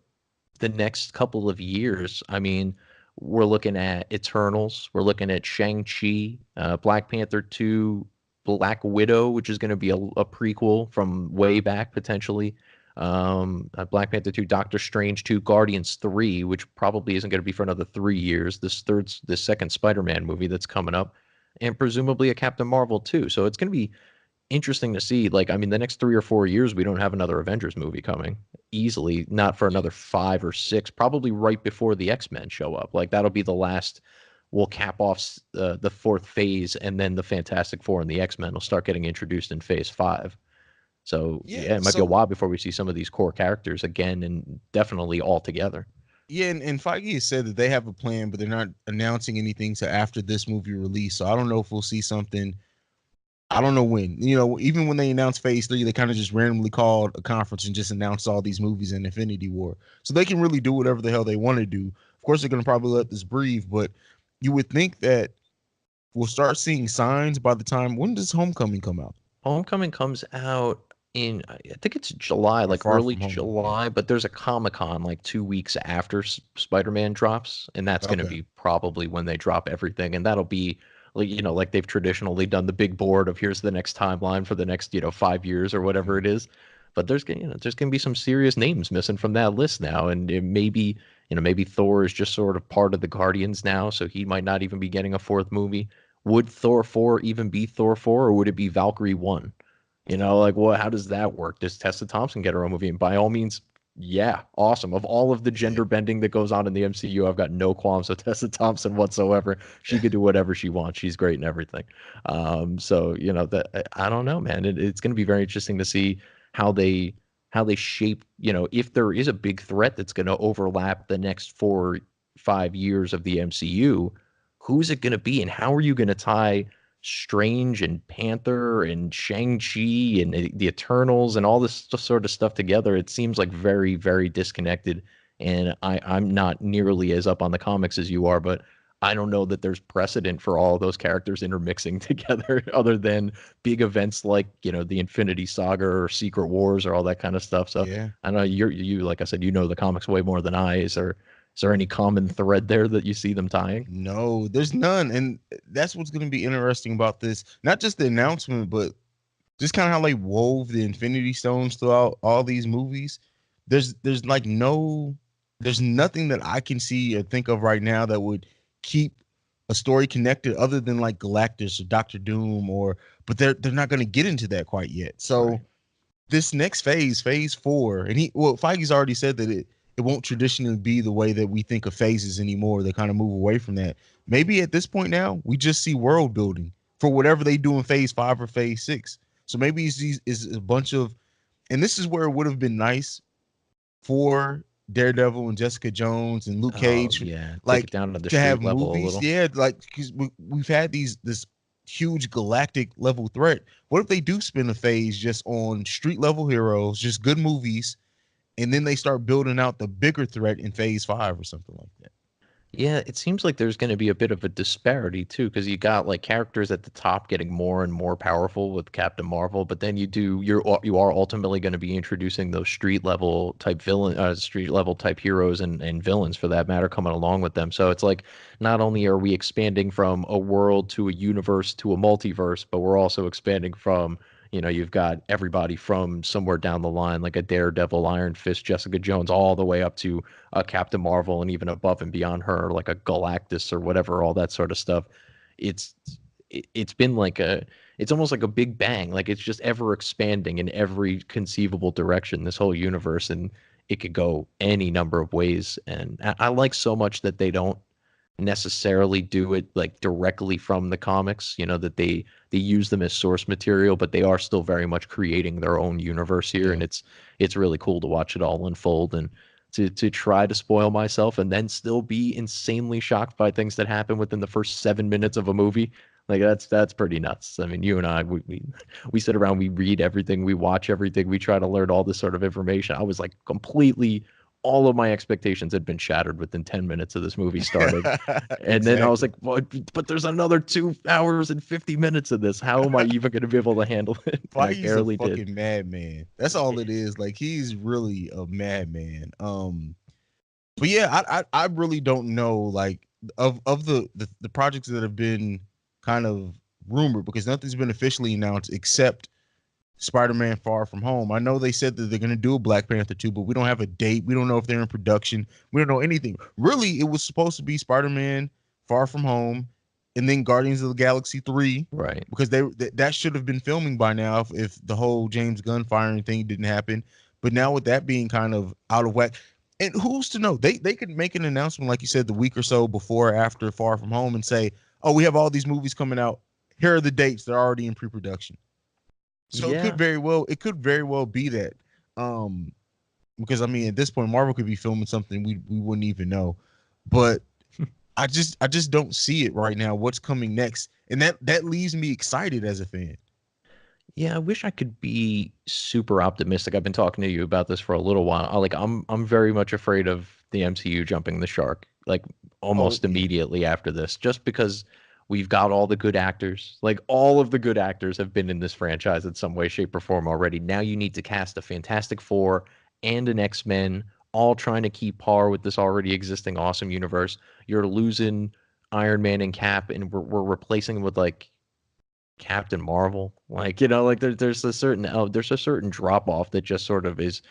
the next couple of years, I mean, we're looking at Eternals, we're looking at Shang-Chi, Black Panther 2, Black Widow, which is going to be a prequel from way back potentially. Black Panther 2, Doctor Strange 2, Guardians 3, which probably isn't going to be for another 3 years. This second Spider-Man movie that's coming up, and presumably a Captain Marvel too. So it's going to be interesting to see. Like, I mean, the next 3 or 4 years, we don't have another Avengers movie coming easily, not for Yeah. another 5 or 6, probably right before the X-Men show up. Like, that'll be the last. We'll cap off the fourth phase, and then the Fantastic Four and the X-Men will start getting introduced in Phase 5. So Yeah. yeah, it might be a So while before we see some of these core characters again, and definitely all together. yeah, and Feige has said that they have a plan, but they're not announcing anything to after this movie release. So I don't know if we'll see something. I don't know when. Even when they announced Phase 3, they kind of just randomly called a conference and just announced all these movies in Infinity War. So they can really do whatever the hell they want to do. Of course, they're going to probably let this breathe, but you would think that we'll start seeing signs by the time. When does Homecoming come out? Homecoming comes out in, I think it's July, Or like Far early From Home? Yeah. July, but there's a Comic-Con like 2 weeks after Spider-Man drops, and that's going to Okay. be probably when they drop everything, and that'll be like, like they've traditionally done the big board of here's the next timeline for the next, 5 years or whatever Mhm. it is. But there's going to be some serious names missing from that list now, and maybe Thor is just sort of part of the Guardians now, so he might not even be getting a fourth movie. Would Thor 4 even be Thor 4, or would it be Valkyrie 1? Like, what? How does that work? Does Tessa Thompson get her own movie? And by all means, yeah, awesome. Of all of the Yeah. gender bending that goes on in the MCU, I've got no qualms with Tessa Thompson whatsoever. She could do whatever she wants. She's great and everything. So that I don't know, man. It's going to be very interesting to see how they how they shape. If there is a big threat that's going to overlap the next 4 5 years of the MCU, who's it going to be, and how are you going to tie Strange and Panther and Shang-Chi and the Eternals and all this sort of stuff together? It seems like very, very disconnected. And I'm not nearly as up on the comics as you are, but I don't know that there's precedent for all of those characters intermixing together other than big events like, the Infinity Saga or Secret Wars or all that kind of stuff. So Yeah. I know like I said, the comics way more than I. Is there any common thread there that you see them tying? No, there's none. And that's what's going to be interesting about this. Not just the announcement, but just kind of how they wove the Infinity Stones throughout all these movies. There's like there's nothing that I can see or think of right now that would keep a story connected other than like Galactus or Doctor Doom but they're not going to get into that quite yet. So Right. this next phase 4, and Feige's already said that it won't traditionally be the way that we think of phases anymore. They kind of move away from that. Maybe at this point now, we just see world building for whatever they do in phase 5 or phase 6. So maybe it's a bunch of, and this is where it would have been nice for Daredevil and Jessica Jones and Luke Oh Cage, yeah, take it like down to the to have street level a movies. little. Yeah, like because we've had this huge galactic level threat. What if they do spend a phase just on street level heroes, just good movies, and then they start building out the bigger threat in phase 5 or something like that? Yeah, it seems like there's going to be a bit of a disparity too, because you got like characters at the top getting more and more powerful with Captain Marvel, but then you are ultimately going to be introducing those street level type heroes and villains for that matter coming along with them. So it's like not only are we expanding from a world to a universe to a multiverse, but we're also expanding from you've got everybody from somewhere down the line, like a Daredevil, Iron Fist, Jessica Jones, all the way up to Captain Marvel, and even above and beyond her, like a Galactus or whatever, all that sort of stuff. It's it's been like it's almost like a big bang. Like it's just ever expanding in every conceivable direction, this whole universe, and it could go any number of ways. And I like so much that they don't necessarily do it like directly from the comics, that they use them as source material, but they are still very much creating their own universe here, Yeah. and it's really cool to watch it all unfold and to try to spoil myself and then still be insanely shocked by things that happen within the first 7 minutes of a movie. Like that's pretty nuts. I mean, you and I, we sit around, we read everything, we watch everything, we try to learn all this sort of information. I was like completely, all of my expectations had been shattered within 10 minutes of this movie starting. And then I was Exactly. like, well, but there's another 2 hours and 50 minutes of this. How am I even going to be able to handle it? And I Feige's a barely did. fucking madman. That's all it is. Like he's really a madman. But yeah, I really don't know like of the projects that have been kind of rumored because nothing's been officially announced except Spider-Man Far From Home. I know they said that they're going to do a Black Panther 2, but we don't have a date. We don't know if they're in production. We don't know anything. Really, it was supposed to be Spider-Man Far From Home and then Guardians of the Galaxy 3 Right. because that should have been filming by now if the whole James Gunn firing thing didn't happen. But now with that being kind of out of whack, and who's to know? They could make an announcement like you said the week or so before or after Far From Home and say, "Oh, we have all these movies coming out. Here are the dates. They're already in pre-production." So Yeah. it could very well be that. Um, because I mean, at this point, Marvel could be filming something we wouldn't even know. But I just don't see it right now. What's coming next, and that leaves me excited as a fan. Yeah, I wish I could be super optimistic. I've been talking to you about this for a little while. I'm very much afraid of the MCU jumping the shark, like Oh almost yeah, immediately after this, just because we've got all the good actors. Like all of the good actors have been in this franchise in some way, shape, or form already. Now you need to cast a Fantastic Four and an X-Men, all trying to keep par with this already existing awesome universe. You're losing Iron Man and Cap, and we're replacing them with like Captain Marvel. Like, like there's a certain drop off that just sort of is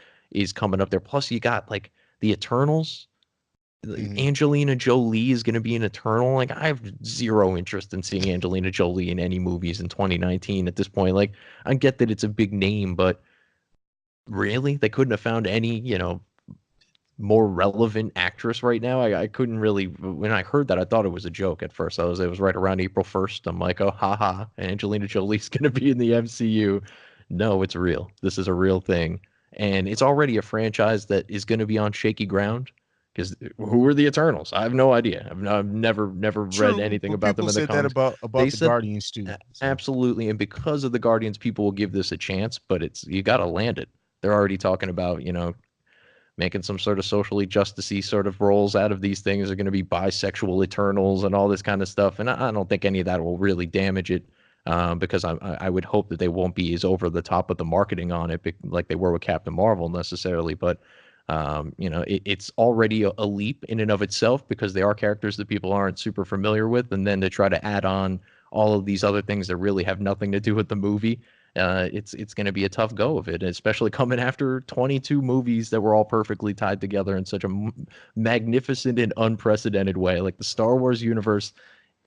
coming up there. Plus you got like the Eternals. Like, hmm Angelina Jolie is going to be an Eternal. Like I have zero interest in seeing Angelina Jolie in any movies in 2019 at this point. Like I get that it's a big name, but really they couldn't have found any, more relevant actress right now. I couldn't really when I heard that I thought it was a joke at first. It was right around April 1st. I'm like, oh haha, Angelina Jolie's gonna be in the MCU. No, it's real. This is a real thing. And it's already a franchise that is gonna be on shaky ground. Because who are the Eternals? I have no idea. I've never read true. anything But about them people in the said that comics. about They the said Guardians too. So absolutely, and because of the Guardians, people will give this a chance, but it's you got to land it. They're already talking about making some sort of socially justicey sort of roles out of these things are going to be bisexual Eternals and all this kind of stuff. And I don't think any of that will really damage it because I would hope that they won't be as over the top of the marketing on it like they were with Captain Marvel necessarily. But it's already a leap in and of itself because they are characters that people aren't super familiar with, and then to try to add on all of these other things that really have nothing to do with the movie, it's going to be a tough go of it, especially coming after 22 movies that were all perfectly tied together in such a magnificent and unprecedented way. Like the Star Wars universe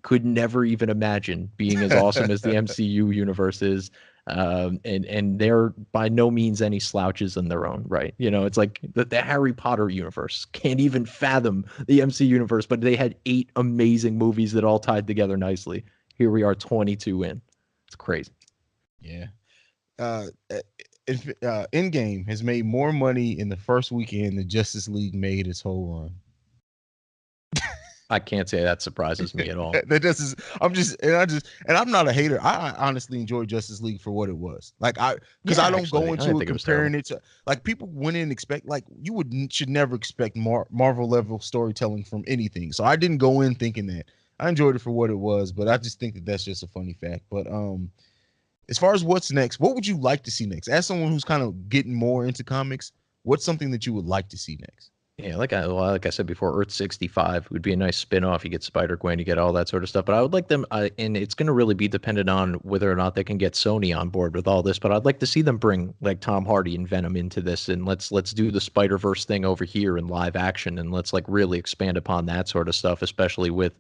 could never even imagine being as awesome as the MCU universe is. And they're by no means any slouches in their own right. You know, it's like the Harry Potter universe can't even fathom the MC universe, but they had 8 amazing movies that all tied together nicely. Here we are, 22 in. It's crazy. Yeah. Uh, Endgame has made more money in the first weekend than Justice League made its whole run. I can't say that surprises me at all. That just is. And I'm not a hater. I honestly enjoy Justice League for what it was. Like because Yeah, I don't actually, go I didn't into it think it was terrible. comparing it to like people went in expect like you should never expect Marvel level storytelling from anything. So I didn't go in thinking that. I enjoyed it for what it was, but I just think that that's just a funny fact. But as far as what's next, what would you like to see next? As someone who's kind of getting more into comics, what's something that you would like to see next? Yeah, like I said before, Earth 65 would be a nice spin-off. You get Spider-Gwen, you get all that sort of stuff. But I would like them, and it's going to really be dependent on whether or not they can get Sony on board with all this. But I'd like to see them bring like Tom Hardy and Venom into this, and let's do the Spider-Verse thing over here in live action, and let's like really expand upon that sort of stuff, especially with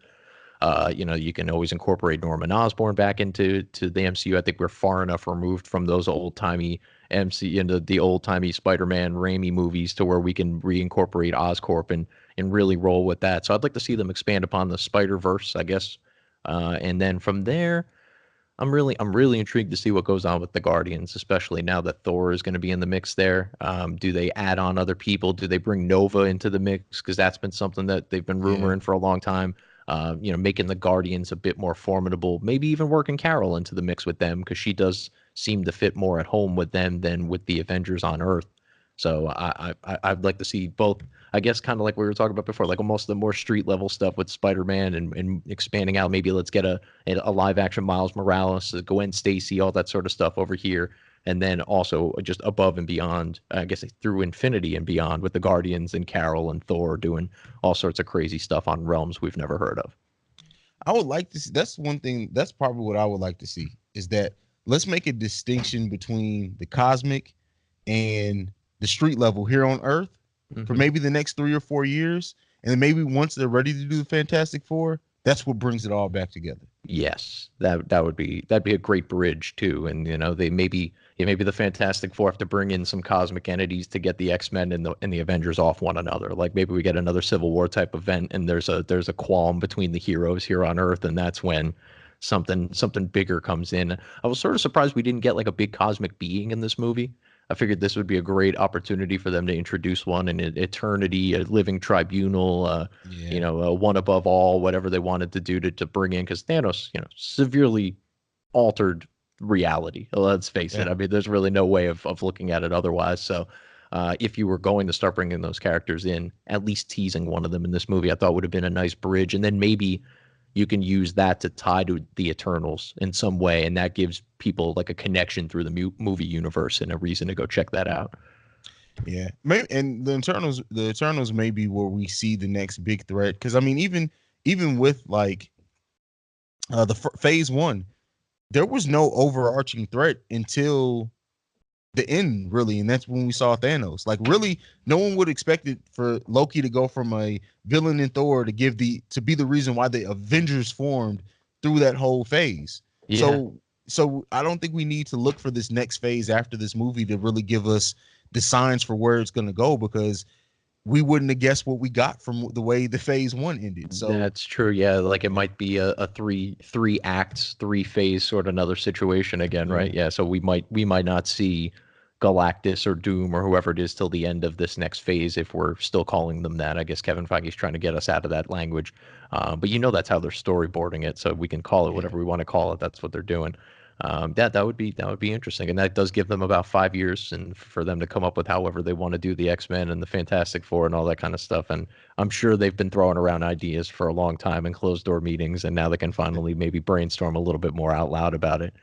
you can always incorporate Norman Osborn back into the MCU. I think we're far enough removed from those old timey MC into the old timey Spider-Man Raimi movies to where we can reincorporate Oscorp and really roll with that. So I'd like to see them expand upon the Spider-Verse, I guess. And then from there, I'm really intrigued to see what goes on with the Guardians, especially now that Thor is going to be in the mix there. Do they add on other people? Do they bring Nova into the mix? Because that's been something that they've been Yeah. rumoring for a long time. Making the Guardians a bit more formidable, maybe even working Carol into the mix with them because she does seem to fit more at home with them than with the Avengers on Earth. So I'd like to see both. I guess kind of like we were talking about before, like almost the more street level stuff with Spider-Man and expanding out. Maybe let's get a live action Miles Morales, Gwen Stacy, all that sort of stuff over here. And then also just above and beyond, I guess through Infinity and beyond with the Guardians and Carol and Thor doing all sorts of crazy stuff on realms we've never heard of. I would like to see. That's one thing. That's probably what I would like to see is that let's make a distinction between the cosmic and the street level here on Earth for Hmm. maybe the next 3 or 4 years, and then maybe once they're ready to do the Fantastic Four, that's what brings it all back together. Yes, that'd be a great bridge too. And they maybe yeah, maybe the Fantastic Four have to bring in some cosmic entities to get the X-Men and the Avengers off one another. Like maybe we get another Civil War type event, and there's a qualm between the heroes here on Earth, and that's when something bigger comes in. I was sort of surprised we didn't get like a big cosmic being in this movie. I figured this would be a great opportunity for them to introduce one in eternity, a living tribunal, Yeah, one above all, whatever they wanted to do to bring in, because Thanos, severely altered reality. Let's face yeah, it. I mean, there's really no way of looking at it otherwise. So, if you were going to start bringing those characters in, at least teasing one of them in this movie, I thought would have been a nice bridge. And then maybe you can use that to tie to the Eternals in some way, and that gives people like a connection through the movie universe and a reason to go check that out. yeah. Maybe, and the Eternals may be where we see the next big threat. Because I mean, even with like phase one, there was no overarching threat until the end, really, and that's when we saw Thanos. Like, really, no one would expect it for Loki to go from a villain in Thor to be the reason why the Avengers formed through that whole phase. Yeah, So I don't think we need to look for this next phase after this movie to really give us the signs for where it's going to go because we wouldn't have guessed what we got from the way the phase one ended. So that's true. Yeah, like it yeah, might be a three acts, three phase sort of another situation again, right? yeah, Yeah, so we might not see Galactus or Doom or whoever it is till the end of this next phase if we're still calling them that. I guess Kevin Feige's trying to get us out of that language, but that's how they're storyboarding it, so we can call it yeah, whatever we want to call it. That's what they're doing. That would be interesting, and that does give them about 5 years, and for them to come up with however they want to do the X-Men and the Fantastic Four and all that kind of stuff. And I'm sure they've been throwing around ideas for a long time in closed door meetings, and now they can finally maybe brainstorm a little bit more out loud about it.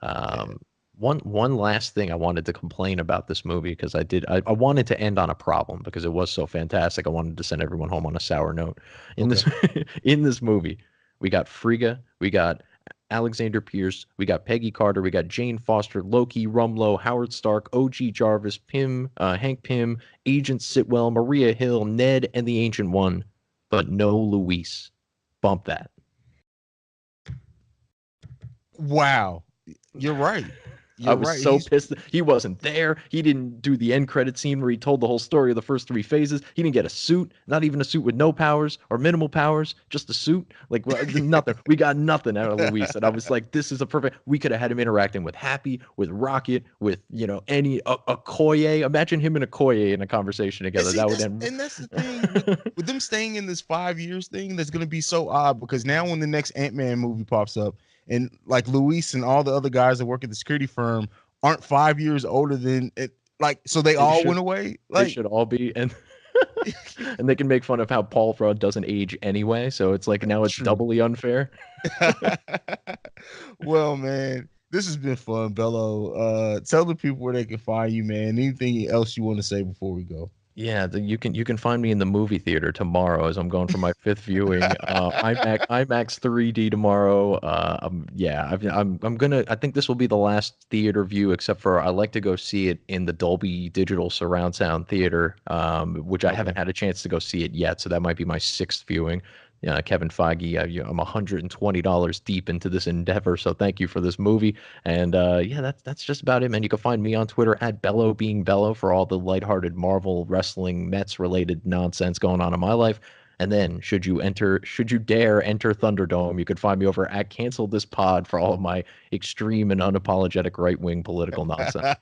yeah. Um, one last thing I wanted to complain about this movie because I wanted to end on a problem because it was so fantastic. I wanted to send everyone home on a sour note. In Okay. this in this movie, we got Frigga, we got Alexander Pierce, we got Peggy Carter, we got Jane Foster, Loki, Rumlow, Howard Stark, OG Jarvis, Pym, Hank Pym, Agent Sitwell, Maria Hill, Ned, and the Ancient One, but no Luis. Bump that. Wow, you're right. I you're was right. so He's pissed. He wasn't there. He didn't do the end credit scene where he told the whole story of the first three phases. He didn't get a suit, not even a suit with no powers or minimal powers, just a suit. Like nothing. We got nothing out of Luis. And I was like, this is a perfect. We could have had him interacting with Happy, with Rocket, with any Okoye. Imagine him and Okoye in a conversation and together. see That would that's end. and that's the thing with them staying in this 5 years thing that's gonna be so odd because now when the next Ant-Man movie pops up and like Luis and all the other guys that work at the security firm aren't 5 years older than it, like so they They all should. went away. They Like should all be. And they can make fun of how Paul Rudd doesn't age anyway. So it's like now it's true. doubly unfair. Well, man, this has been fun, Bello. Tell the people where they can find you, man. Anything else you want to say before we go? Yeah, you can find me in the movie theater tomorrow as I'm going for my fifth viewing. IMAX 3D tomorrow. Yeah, I'm gonna. I think this will be the last theater view, except for I like to go see it in the Dolby Digital Surround Sound Theater, which I Okay. haven't had a chance to go see it yet. So that might be my sixth viewing. Yeah, Kevin Feige, I'm $120 deep into this endeavor, so thank you for this movie. And yeah, that's just about it, man. You can find me on Twitter at Bello being Bello for all the lighthearted Marvel wrestling Mets related nonsense going on in my life. And then should you dare enter Thunderdome, you could find me over at Cancel This Pod for all of my extreme and unapologetic right wing political nonsense.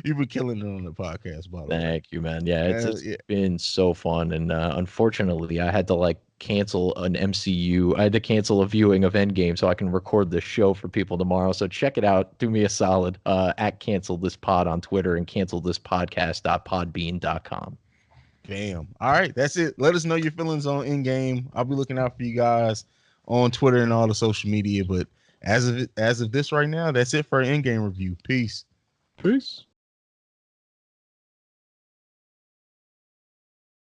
You've been killing it on the podcast, by the way. Thank you, man. Yeah, it's Yeah. been so fun, and unfortunately, I had to like cancel an MCU. I had to cancel a viewing of Endgame so I can record this show for people tomorrow. So check it out. Do me a solid. At Cancel This Pod on Twitter and cancel this podcast.podbean.com. Bam. All right, that's it. Let us know your feelings on Endgame. I'll be looking out for you guys on Twitter and all the social media. But as of this right now, that's it for our Endgame review. Peace. Peace.